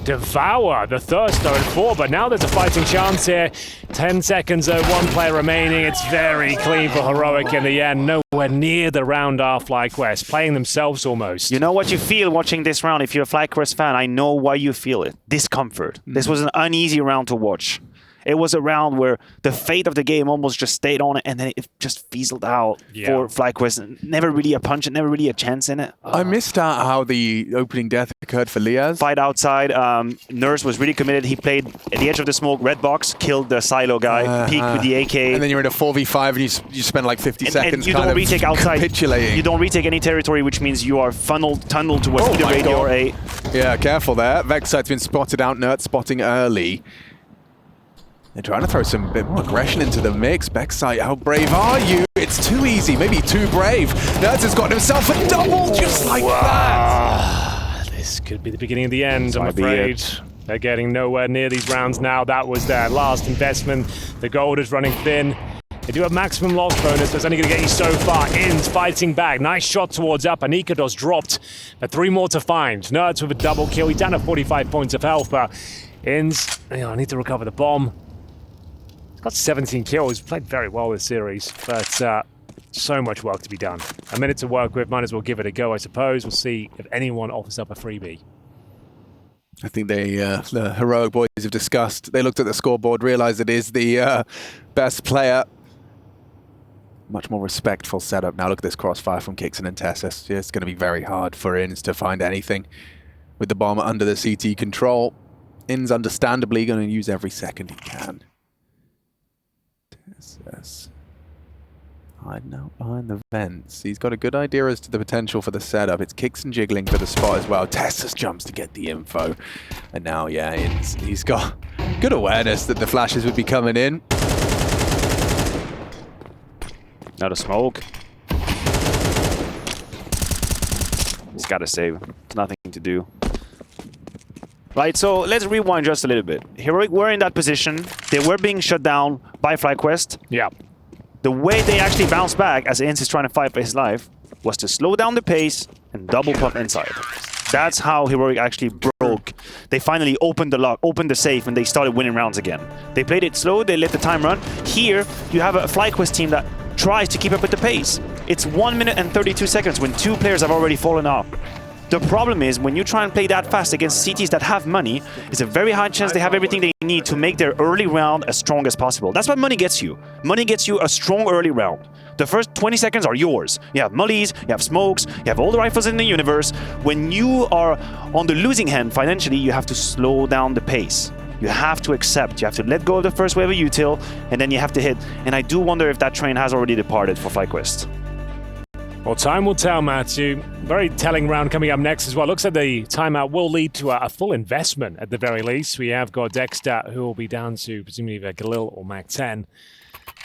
devour the Thirster at 4, but now there's a fighting chance here. 10 seconds, 1 player remaining. It's very clean for Heroic in the end. Nowhere near the round are FlyQuest, playing themselves almost. You know what you feel watching this round. If you're a FlyQuest fan, I know why you feel it. Discomfort. This was an uneasy round to watch. It was a round where the fate of the game almost just stayed on it, and then it just fizzled out for FlyQuest. Never really a punch, and never really a chance in it. I missed out how the opening death occurred for Liaz. Fight outside. Nurse was really committed. He played at the edge of the smoke, red box, killed the silo guy, peeked with the AK. And then you're in a 4v5, and you spend like 50 seconds and you don't retake outside. Capitulating. You don't retake any territory, which means you are tunneled towards either radio or A. Yeah, careful there. Vexite's been spotted out, Nerd spotting early. They're trying to throw some bit more aggression into the mix. Vexite, how brave are you? It's too easy, maybe too brave. Nerds has got himself a double just like that. This could be the beginning of the end, I'm afraid. They're getting nowhere near these rounds now. That was their last investment. The gold is running thin. They do have maximum loss bonus, but it's only going to get you so far. Ins fighting back. Nice shot towards up. nicoodoz dropped, but 3 more to find. Nerds with a double kill. He's down to 45 points of health, but Ins, I need to recover the bomb. He's got 17 kills, played very well this series, but so much work to be done. A minute to work with, might as well give it a go, I suppose. We'll see if anyone offers up a freebie. I think the Heroic boys have discussed. They looked at the scoreboard, realized it is the best player. much more respectful setup. Now look at this crossfire from Kixon and Tessus. It's going to be very hard for Inns to find anything with the bomb under the CT control. Inns understandably going to use every second he can. Tessus hiding out behind the vents. He's got a good idea as to the potential for the setup. It's Kixon jiggling for the spot as well. Tessus jumps to get the info. And now, yeah, he's got good awareness that the flashes would be coming in. Not a smoke. He's got to save. There's nothing to do. Right, so let's rewind just a little bit. Heroic were in that position. They were being shut down by FlyQuest. Yeah. The way they actually bounced back as Inns is trying to fight for his life was to slow down the pace and double puff inside. That's how Heroic actually broke. They finally opened the lock, opened the safe, and they started winning rounds again. They played it slow, they let the time run. Here, you have a FlyQuest team that tries to keep up with the pace. It's 1 minute and 32 seconds when 2 players have already fallen off. The problem is, when you try and play that fast against CTs that have money, it's a very high chance they have everything they need to make their early round as strong as possible. That's what money gets you. Money gets you a strong early round. The first 20 seconds are yours. You have mollies, you have smokes, you have all the rifles in the universe. When you are on the losing hand financially, you have to slow down the pace. You have to accept, you have to let go of the first wave of util, and then you have to hit. And I do wonder if that train has already departed for FlyQuest. Well, time will tell, Matthew. Very telling round coming up next as well. Looks like the timeout will lead to a full investment at the very least. We have got Dexter, who will be down to presumably either Galil or Mac 10.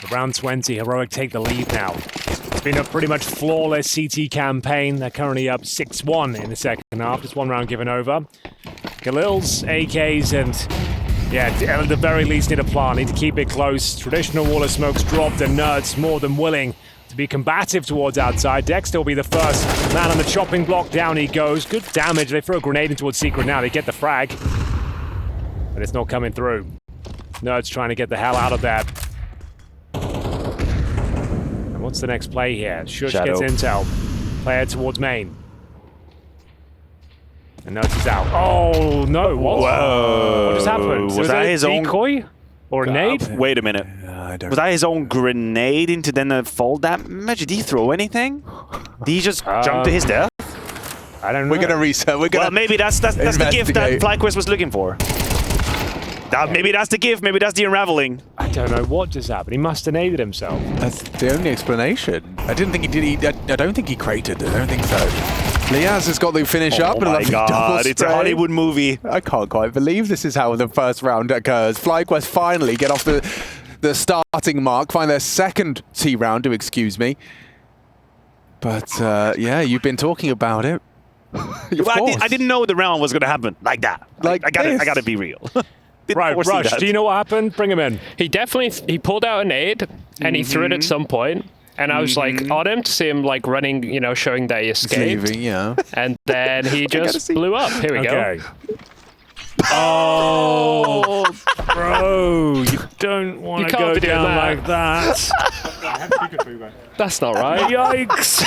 For round 20, Heroic take the lead now. It's been a pretty much flawless CT campaign. They're currently up 6-1 in the second half. Just 1 round given over. Galil's AKs and, yeah, at the very least need a plan. Need to keep it close. Traditional wall of smokes dropped and Nerds more than willing to be combative towards outside. Dexter will be the first man on the chopping block. Down he goes. Good damage. They throw a grenade in towards Secret now. They get the frag. But it's not coming through. Nerds trying to get the hell out of there. And what's the next play here? sjuush Shadow. gets intel. Player towards main. And Nerds is out. Oh, no. What? Whoa. What just happened? Was that his own decoy? Or a nade? Wait a minute. I don't Was that his own grenade into then a fall damage? Did he throw anything? Did he just jump to his death? I don't know. We're gonna reset. We're gonna. Well, maybe that's the gift that investigate. FlyQuest was looking for. Maybe that's the gift. Maybe that's the unraveling. I don't know what just happened. He must have naded himself. That's the only explanation. I didn't think he did. I don't think he cratered. I don't think so. Liaz has got to finish up. Oh and a my lovely double god, it's a spray. Hollywood movie. I can't quite believe this is how the first round occurs. FlyQuest finally get off the starting mark, find their second T round, excuse me. But yeah, you've been talking about it. I didn't know the round was going to happen like that. Like I this. gotta be real. Right, Rush, do you know what happened? Bring him in. He pulled out a nade and he threw it at some point. And I was like on him to see him like running, you know, showing that he escaped. Leaving, yeah. And then he just blew up. Here we go. Oh, bro, you don't want You to can't go be doing down that. like that. That's not right. Yikes.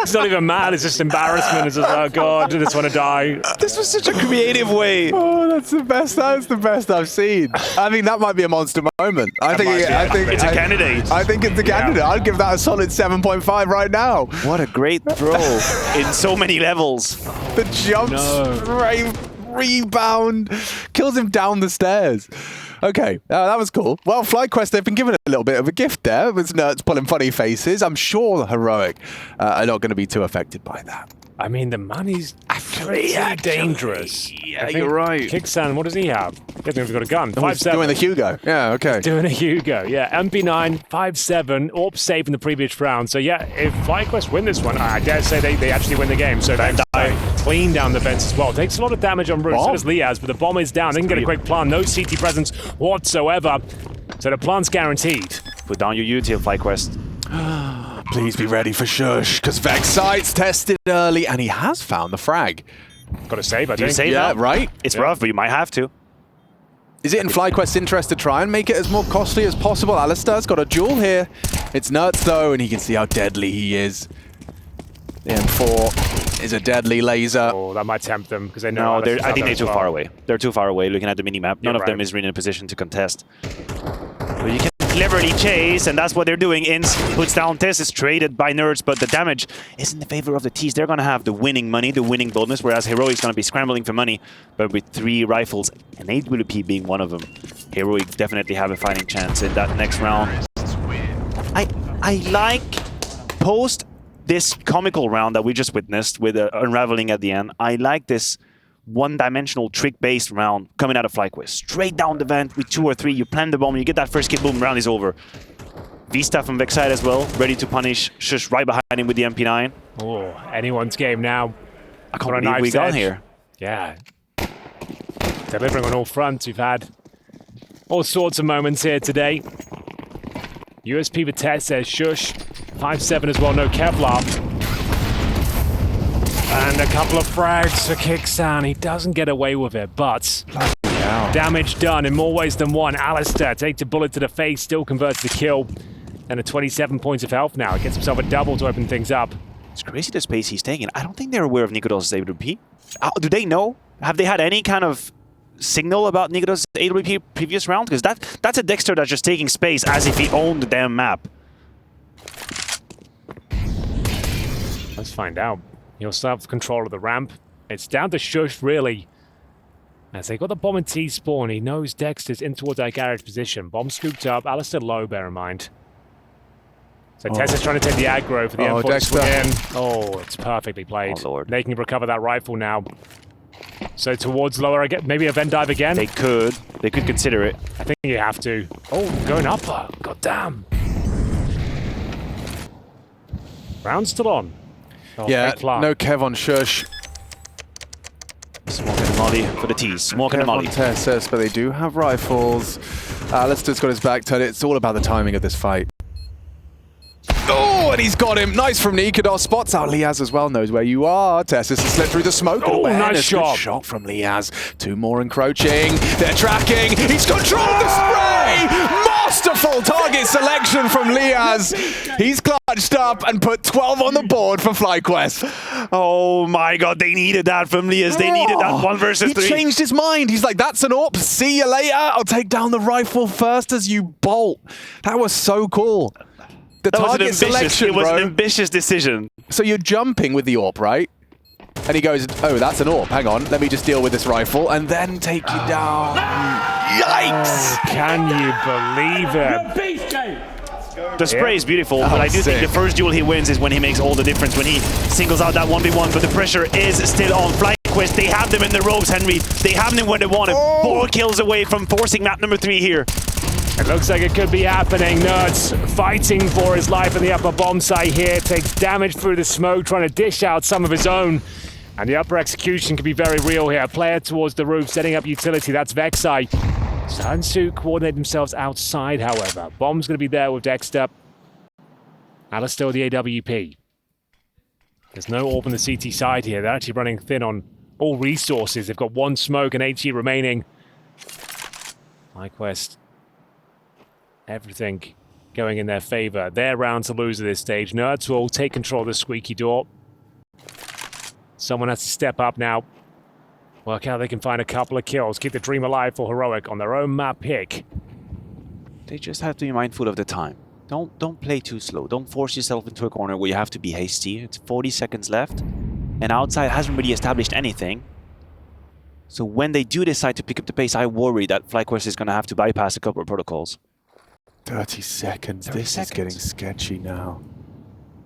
It's not even mad, it's just embarrassment. It's just, oh god, I just want to die. This was such a creative way. Oh, that's the best. That's the best I've seen. I mean, that might be a monster moment. I think It's a candidate. I think it's a candidate. I'd give that a solid 7.5 right now. What a great throw in so many levels. The jump spray, rebound, kills him down the stairs. Okay, that was cool. Well, FlyQuest, they've been given a little bit of a gift there with Nerds pulling funny faces. I'm sure the Heroic are not going to be too affected by that. I mean, the money's pretty dangerous. Yeah, you're right. Kicksan, what does he have? He hasn't even got a gun. He's 5-7. doing the Hugo. Yeah, okay. Doing a Hugo, yeah. MP9, 5-7, AWP save in the previous round. So yeah, if FlyQuest win this one, I dare say they actually win the game. So they clean down the fence as well. Takes a lot of damage on Root, so does Liaz, but the bomb is down. They can get a quick plant. No CT presence whatsoever. So the plant's guaranteed. Put down your util, FlyQuest. Please be ready for sjuush, because Vex sights tested early, and he has found the frag. Got to save, I Do you think. save Yeah, that? right? It's rough, but you might have to. Is it in FlyQuest's interest to try and make it as more costly as possible? Alistair's got a duel here. It's Nerds, though, and he can see how deadly he is. The M4 is a deadly laser. Oh, that might tempt them, because they know... No, I think they're as too well. far away. They're too far away looking at the minimap. None of them right. is really in a position to contest. But you can cleverly chase, and that's what they're doing. Inns puts down Tess, is traded by Nerds, but the damage is in the favor of the T's. They're going to have the winning money, the winning bonus, whereas Heroic's going to be scrambling for money, but with 3 rifles, and AWP being one of them, Heroic definitely have a fighting chance in that next round. I like, post this comical round that we just witnessed with Unraveling at the end, I like this one-dimensional trick-based round coming out of FlyQuest. Straight down the vent with 2 or 3, you plant the bomb, you get that first kill, boom, round is over. Vista from Vexide as well, ready to punish sjuush right behind him with the MP9. Oh, anyone's game now. I can't believe we got here. Yeah. Delivering on all fronts. We've had all sorts of moments here today. USP Vitesse says sjuush. 5-7 as well, no Kevlar. And a couple of frags for Kicksan. He doesn't get away with it, but damage done in more ways than one. Alistair takes a bullet to the face, still converts the kill. And a 27 points of health now. Gets himself a double to open things up. It's crazy the space he's taking. I don't think they're aware of nicoodoz's AWP. Do they know? Have they had any kind of signal about nicoodoz's AWP previous round? Because that's a Dexter that's just taking space as if he owned the damn map. Let's find out. He'll still have control of the ramp. It's down to sjuush, really. As they got the bomb in T-spawn, he knows Dexter's in towards our garage position. Bomb scooped up. Alistair low, bear in mind. So Tessa's trying to take the aggro for the M4 Dexter. again. Oh, it's perfectly played. Oh, Lord. They can recover that rifle now. So towards lower again. Maybe a vent dive again. They could consider it. I think you have to. Oh, going upper. God damn. Round still on. Oh, Yeah, fake fly. no Kev on sjuush. Smoke and molly for the T's. Smoke and Kev molly. on TSS, but they do have rifles. Alistair's got his back turned. It's all about the timing of this fight. Oh, and he's got him. Nice from nicoodoz. Spots out Liaz as well. Knows where you are. Tessus has slipped through the smoke. Oh, nice shot. Good shot from Liaz. 2 more encroaching. They're tracking. He's controlled the spray. Masterful target selection from Liaz. He's clutched up and put 12 on the board for FlyQuest. Oh my god, they needed that from Liaz. They needed that 1 versus 3. He changed his mind. He's like, that's an AWP. See you later. I'll take down the rifle first as you bolt. That was so cool. The target selection, it was bro. an ambitious decision. So you're jumping with the AWP, right? And he goes, oh, that's an AWP. Hang on, let me just deal with this rifle and then take you down. Yikes! Can you believe it? The spray is beautiful, but I do think the first duel he wins is when he makes all the difference, when he singles out that 1v1, but the pressure is still on FlyQuest. They have them in the ropes, Henry. They have them when they want him. 4 kills away from forcing map number 3 here. It looks like it could be happening. Nerds fighting for his life in the upper bomb site here. Takes damage through the smoke, trying to dish out some of his own. And the upper execution could be very real here. Player towards the roof, setting up utility. That's Vexide. Sansu coordinate themselves outside, however. Bomb's going to be there with Dexter. Alistair with the AWP. There's no AWP on the CT side here. They're actually running thin on all resources. They've got 1 smoke and HE remaining. FlyQuest. Everything going in their favor. Their round to lose at this stage. Nerds will take control of the squeaky door. Someone has to step up now. Work how they can find a couple of kills. Keep the dream alive for Heroic on their own map pick. They just have to be mindful of the time. Don't play too slow. Don't force yourself into a corner where you have to be hasty. It's 40 seconds left, and outside hasn't really established anything. So when they do decide to pick up the pace, I worry that FlyQuest is going to have to bypass a couple of protocols. 30 seconds. 30 This seconds. is getting sketchy now.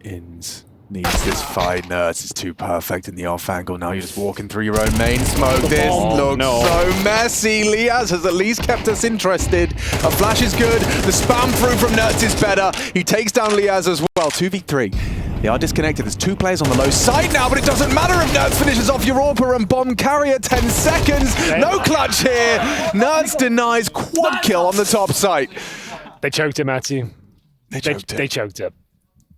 Inns needs this fight. Nerds is too perfect in the off angle. Now you're just walking through your own main smoke. This looks so messy. Liaz has at least kept us interested. A flash is good. The spam through from Nerds is better. He takes down Liaz as well. 2v3. They are disconnected. There's 2 players on the low side now, but it doesn't matter if Nerds finishes off Europa and bomb carrier. 10 seconds. No clutch here. Nerds denies quad kill on the top site. They choked him, Matthew. They choked They choked it.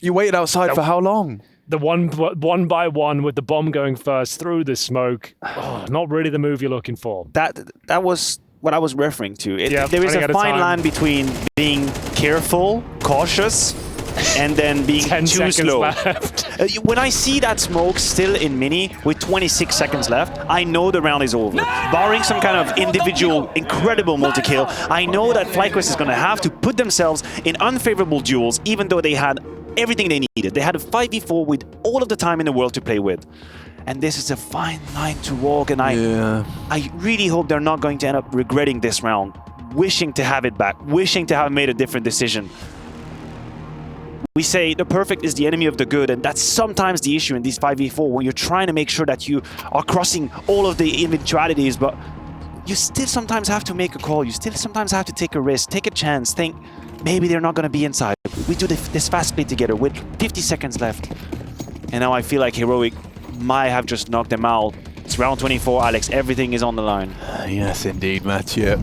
You waited outside for how long? The one by one with the bomb going first through the smoke. Oh, not really the move you're looking for. That was what I was referring to. Yeah, There is running a out of fine time. line between being careful, cautious, and then being 10 too seconds slow. left. When I see that smoke still in mini with 26 seconds left, I know the round is over. Barring some kind of individual incredible multi-kill, I know that FlyQuest is going to have to put themselves in unfavorable duels, even though they had everything they needed. They had a 5v4 with all of the time in the world to play with. And this is a fine line to walk, and I really hope they're not going to end up regretting this round, wishing to have it back, wishing to have made a different decision. We say the perfect is the enemy of the good, and that's sometimes the issue in these 5v4 when you're trying to make sure that you are crossing all of the eventualities, but you still sometimes have to make a call. You still sometimes have to take a risk, take a chance, think maybe they're not going to be inside. We do this fast split together with 50 seconds left. And now I feel like Heroic might have just knocked them out. It's round 24, Alex. Everything is on the line. Yes, indeed, Mathieu.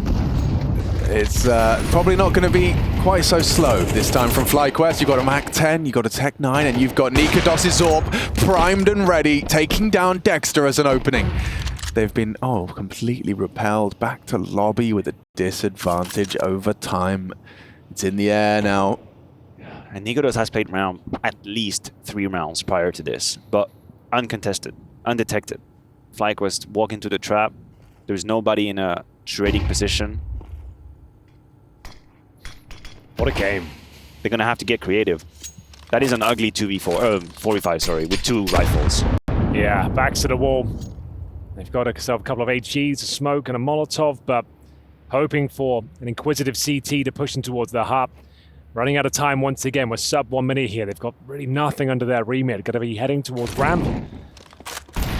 It's probably not going to be quite so slow this time from FlyQuest. You've got a Mac 10, you've got a Tech 9, and you've got nicoodoz Orb primed and ready, taking down Dexter as an opening. They've been, completely repelled back to lobby with a disadvantage over time. It's in the air now. And nicoodoz has played round at least 3 rounds prior to this, but uncontested, undetected. FlyQuest walk into the trap. There's nobody in a trading position. What a game. They're going to have to get creative. That is an ugly 4v5, sorry, with 2 rifles. Yeah, backs to the wall. They've got themselves a couple of HGs, a smoke and a Molotov, but hoping for an inquisitive CT to push them towards the hub. Running out of time once again. We're sub 1 minute here. They've got really nothing under their remit. Got to be heading towards ramp.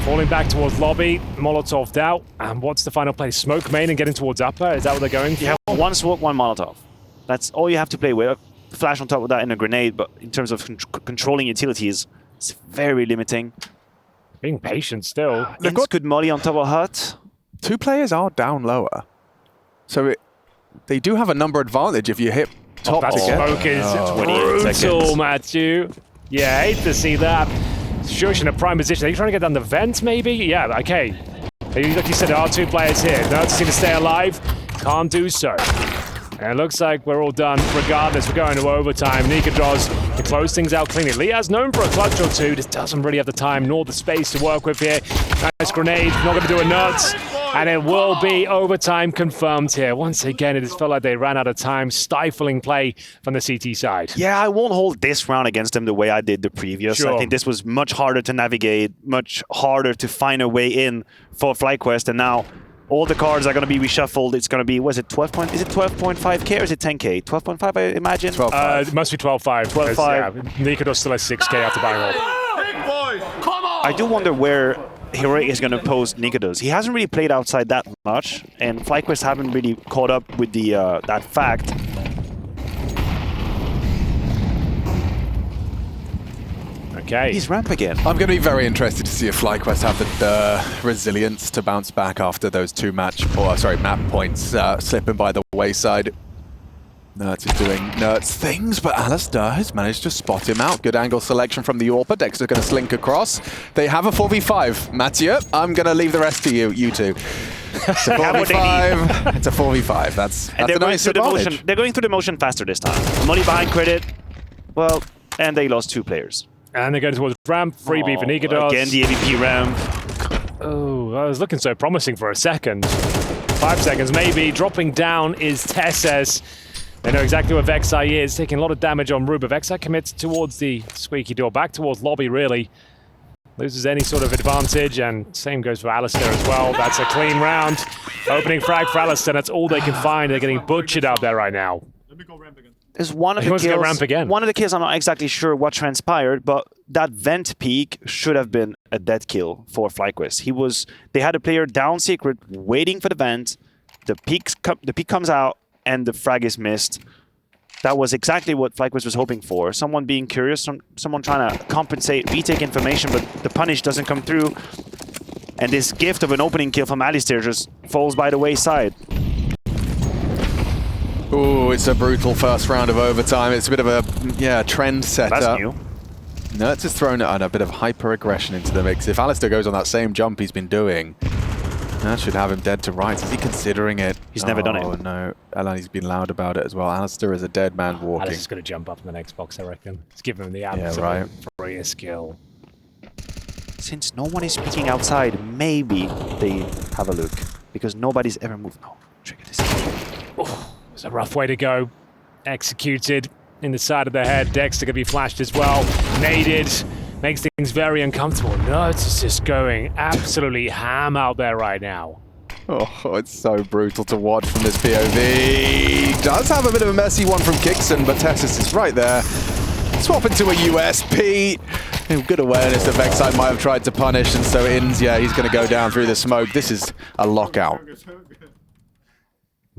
Falling back towards lobby. Molotov'd out. And what's the final play? Smoke main and getting towards upper? Is that what they're going for? You have 1 smoke, 1 Molotov. That's all you have to play with. Flash on top of that and a grenade, but in terms of controlling utilities, it's very limiting. Being patient still. They've got good molly on top of hut. 2 players are down lower. So they do have a number advantage if you hit top that together. smoke is 28 brutal, seconds. Matthew. Yeah, hate to see that. sjuush in a prime position. Are you trying to get down the vent, maybe? Yeah, okay. Like you said, there are 2 players here. Nerds seem to stay alive. Can't do so. And it looks like we're all done. Regardless, we're going to overtime. nicoodoz to close things out cleanly. Liaz known for a clutch or 2. Just doesn't really have the time nor the space to work with here. Nice grenade. Not going to do a nuts. And it will be overtime confirmed here. Once again, it just felt like they ran out of time. Stifling play from the CT side. Yeah, I won't hold this round against them the way I did the previous. Sure. I think this was much harder to navigate, much harder to find a way in for FlyQuest, and now all the cards are going to be reshuffled. It's going to be, was it 12 point? Is it 12.5k or is it 10k? 12.5, I imagine. 12.5. It must be 12-5. 12-5. Yeah, nicoodoz still has 6k after buying all. I do wonder where Heroic is going to pose nicoodoz. He hasn't really played outside that much, and FlyQuest haven't really caught up with the that fact. Okay. He's ramp again. I'm going to be very interested to see if FlyQuest have the resilience to bounce back after those 2 map points slipping by the wayside. Nerds is doing Nerds things, but Alistair has managed to spot him out. Good angle selection from the AWPer. Dexter's going to slink across. They have a 4v5. Mathieu, I'm going to leave the rest to you two. It's a 4v5. It's a 4v5. That's a nice advantage. They're going through the motion faster this time. Molly behind credit. Well, and they lost 2 players. And they're going towards ramp. Freebie for nicoodoz. Again, the AVP ramp. Oh, I was looking so promising for a second. 5 seconds maybe. Dropping down is Tesses. They know exactly where Vexai is, taking a lot of damage on Ruba. Vexai commits towards the squeaky door, back towards lobby, really. Loses any sort of advantage, and same goes for Alistair as well. That's a clean round. Opening frag for Alistair, that's all they can find. They're getting butchered out there right now. There's one of He the wants to get kills. ramp again. One of the kills, I'm not exactly sure what transpired, but that vent peak should have been a dead kill for FlyQuest. They had a player down secret, waiting for the vent. The peak comes out, and the frag is missed. That was exactly what FlyQuest was hoping for. Someone being curious, someone trying to compensate, retake information, but the punish doesn't come through. And this gift of an opening kill from Alistair just falls by the wayside. Ooh, it's a brutal first round of overtime. It's a bit of a trend setter. That's new. Nerds has thrown a bit of hyper-aggression into the mix. If Alistair goes on that same jump he's been doing, That should have him dead to rights. Is he considering it? He's never done it. Oh, no. He's been loud about it as well. Alistair is a dead man walking. Alice is going to jump up in the next box, I reckon. Let's give him the absolute right. freest skill. Since no one is peeking outside, maybe they have a look. Because nobody's ever moved. No, trigger this. Oh, it's a rough way to go. Executed in the side of the head. Dexter going to be flashed as well. Naded. Makes things very uncomfortable. Nerds is just going absolutely ham out there right now. Oh, it's so brutal to watch from this POV. Does have a bit of a messy one from Kixon, but Tessus is right there. Swap into a USP. Good awareness that Vexite might have tried to punish, and so Inns, yeah, he's going to go down through the smoke. This is a lockout.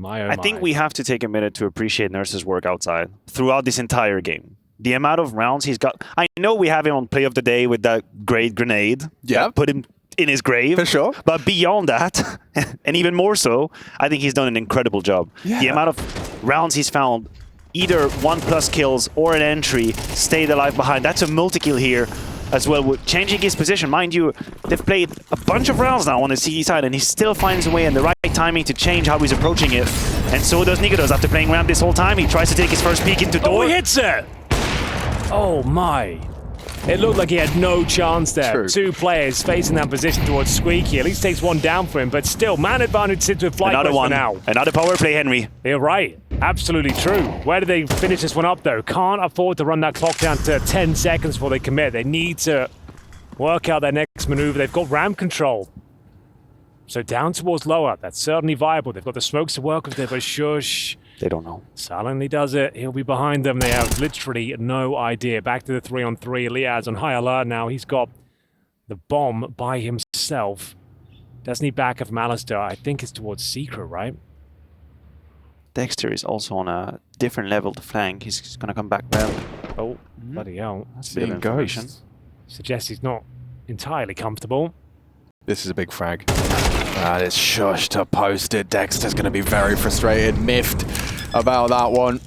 I think we have to take a minute to appreciate Nurse's work outside throughout this entire game. The amount of rounds he's got. I know we have him on play of the day with that great grenade. Yeah. That put him in his grave. For sure. But beyond that, and even more so, I think he's done an incredible job. Yeah. The amount of rounds he's found, either 1+ kills or an entry, stayed alive behind. That's a multi-kill here as well, with changing his position. Mind you, they've played a bunch of rounds now on the CE side, and he still finds a way and the right timing to change how he's approaching it. And so does nicoodoz. After playing around this whole time, he tries to take his first peek into door. Oh, he hits it! Oh my. It looked like he had no chance there. True. Two players facing that position towards Squeaky. At least takes one down for him, but still, man advantage sits with FlyQuest Another one. for now. Another power play, Henry. You're right. Absolutely true. Where do they finish this one up, though? Can't afford to run that clock down to 10 seconds before they commit. They need to work out their next maneuver. They've got ramp control. So down towards lower. That's certainly viable. They've got the smokes to work with there, but sjuush. They don't know. Silently does it. He'll be behind them. They have literally no idea. Back to the 3-on-3. Liaz on high alert now. He's got the bomb by himself. Doesn't need backup from Alistair. I think it's towards Secret, right? Dexter is also on a different level to flank. He's going to come back well. Oh, bloody hell. That's a bit of Being information. ghosts. Suggests he's not entirely comfortable. This is a big frag. That is sjuush to post it. Dexter's going to be very frustrated, miffed about that one.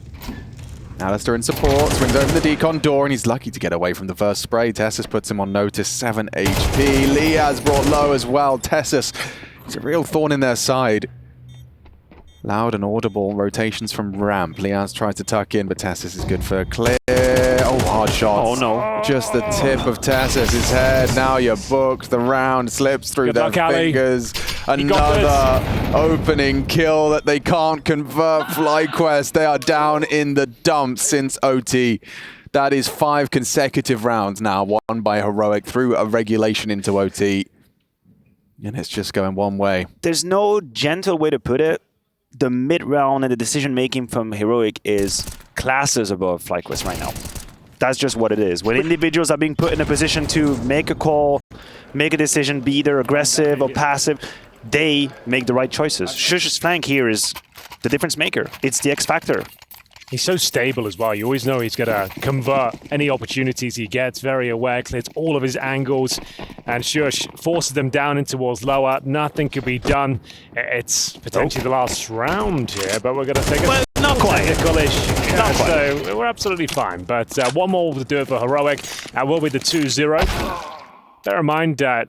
Alistair in support, swings over the decon door, and he's lucky to get away from the first spray. Tessus puts him on notice, 7 HP. Liaz brought low as well. Tessus, he's a real thorn in their side. Loud and audible rotations from ramp. Liaz tries to tuck in, but Tessus is good for clear. Oh, hard shots. Oh, no. Just the tip of Tessus' head. Now you're booked. The round slips through Good their luck, Ali. fingers. got Another opening kill that they can't convert. FlyQuest, they are down in the dumps since OT. That is 5 consecutive rounds now, won by Heroic through a regulation into OT. And it's just going one way. There's no gentle way to put it. The mid-round and the decision-making from Heroic is classes above FlyQuest right now. That's just what it is. When individuals are being put in a position to make a call, make a decision, be either aggressive or passive, they make the right choices. sjuush's flank here is the difference maker. It's the X factor. He's so stable as well. You always know he's going to convert any opportunities he gets. Very aware, clears all of his angles. And sjuush forces them down in towards lower. Nothing could be done. It's potentially the last round here, but we're going to take a not quite. technical-ish. Not quite. So we're absolutely fine. But one more will do it for Heroic. And will be the 2-0. Bear in mind that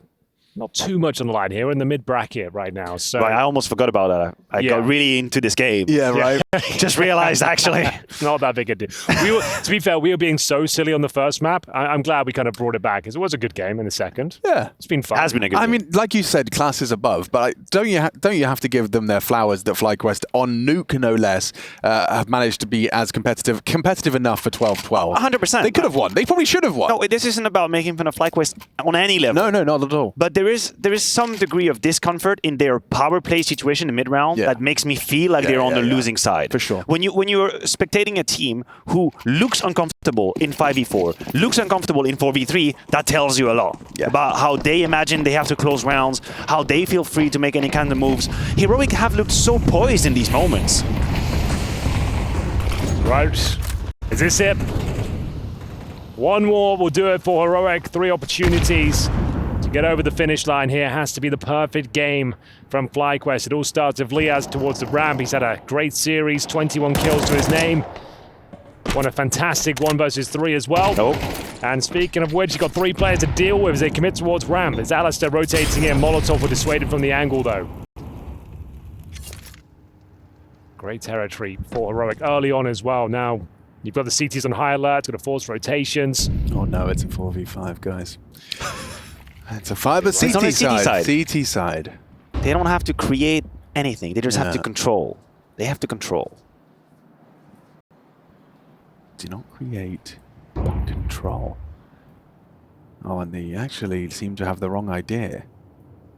not too much on the line here. We're in the mid-bracket right now. So Right, I almost forgot about that. I got really into this game. Yeah, right. Just realized, actually. Not that big a deal. To be fair, we were being so silly on the first map. I'm glad we kind of brought it back, because it was a good game in the second. Yeah. It's been fun. Has been a good I game. mean, like you said, classes above, but don't you have to give them their flowers that FlyQuest, on Nuke no less, have managed to be as competitive enough for 12-12. 100%. They could have won. They probably should have won. No, this isn't about making fun of FlyQuest on any level. No, not at all. But there is some degree of discomfort in their power play situation in mid-round that makes me feel like they're on the losing side. For sure. When you're spectating a team who looks uncomfortable in 5v4, looks uncomfortable in 4v3, that tells you a lot about how they imagine they have to close rounds, how they feel free to make any kind of moves. Heroic have looked so poised in these moments. Right. Is this it? One more will do it for Heroic. 3 opportunities to get over the finish line here. Has to be the perfect game from FlyQuest. It all starts with Liaz towards the ramp. He's had a great series, 21 kills to his name. Won a fantastic 1 versus 3 as well. Nope. And speaking of which, you've got 3 players to deal with as they commit towards ramp. It's Alistair rotating in. Molotov will dissuade him from the angle, though. Great territory for Heroic early on as well. Now, you've got the CTs on high alert. It's going to force rotations. Oh no, it's a 4v5, guys. It's a 5, but It's on CT the CT side. side. CT side. They don't have to create anything. They just have to Yeah. control. They have to control. Do not create, but control. Oh, and they actually seem to have the wrong idea.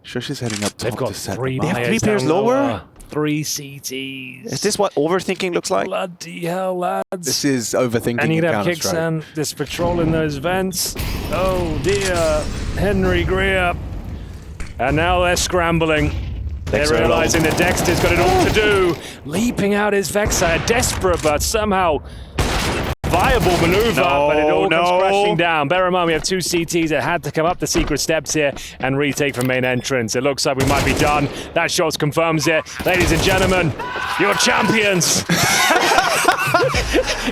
sjuush is heading up top They've got to set 3 them up. have players 3 players down lower? 3 CTs. Is this what overthinking looks like? Bloody hell, lads. This is overthinking And you'd in have Counter-Strike. Kixan just patrolling those vents. Oh dear, Henry Greer. And now they're scrambling. They're Dexter realizing that Dexter's got it all to do. Leaping out his Vexire, desperate but somehow viable maneuver, No, but it all comes no. crashing down. Bear in mind, we have 2 CTs that had to come up the secret steps here and retake from main entrance. It looks like we might be done. That shot confirms it. Ladies and gentlemen, your champions,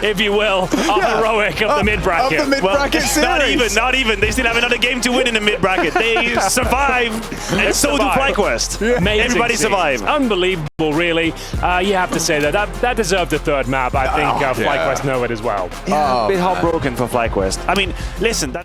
if you will, are Heroic of the mid-bracket. Of the mid-bracket series. Not even. They still have another game to win in the mid-bracket. They survive, and so do survive. FlyQuest. Amazing Everybody scenes. survive. Unbelievable, really. You have to say that deserved a 3rd map. I think FlyQuest know it as well. Yeah, a bit Oh, man. heartbroken for FlyQuest. I mean, listen, that's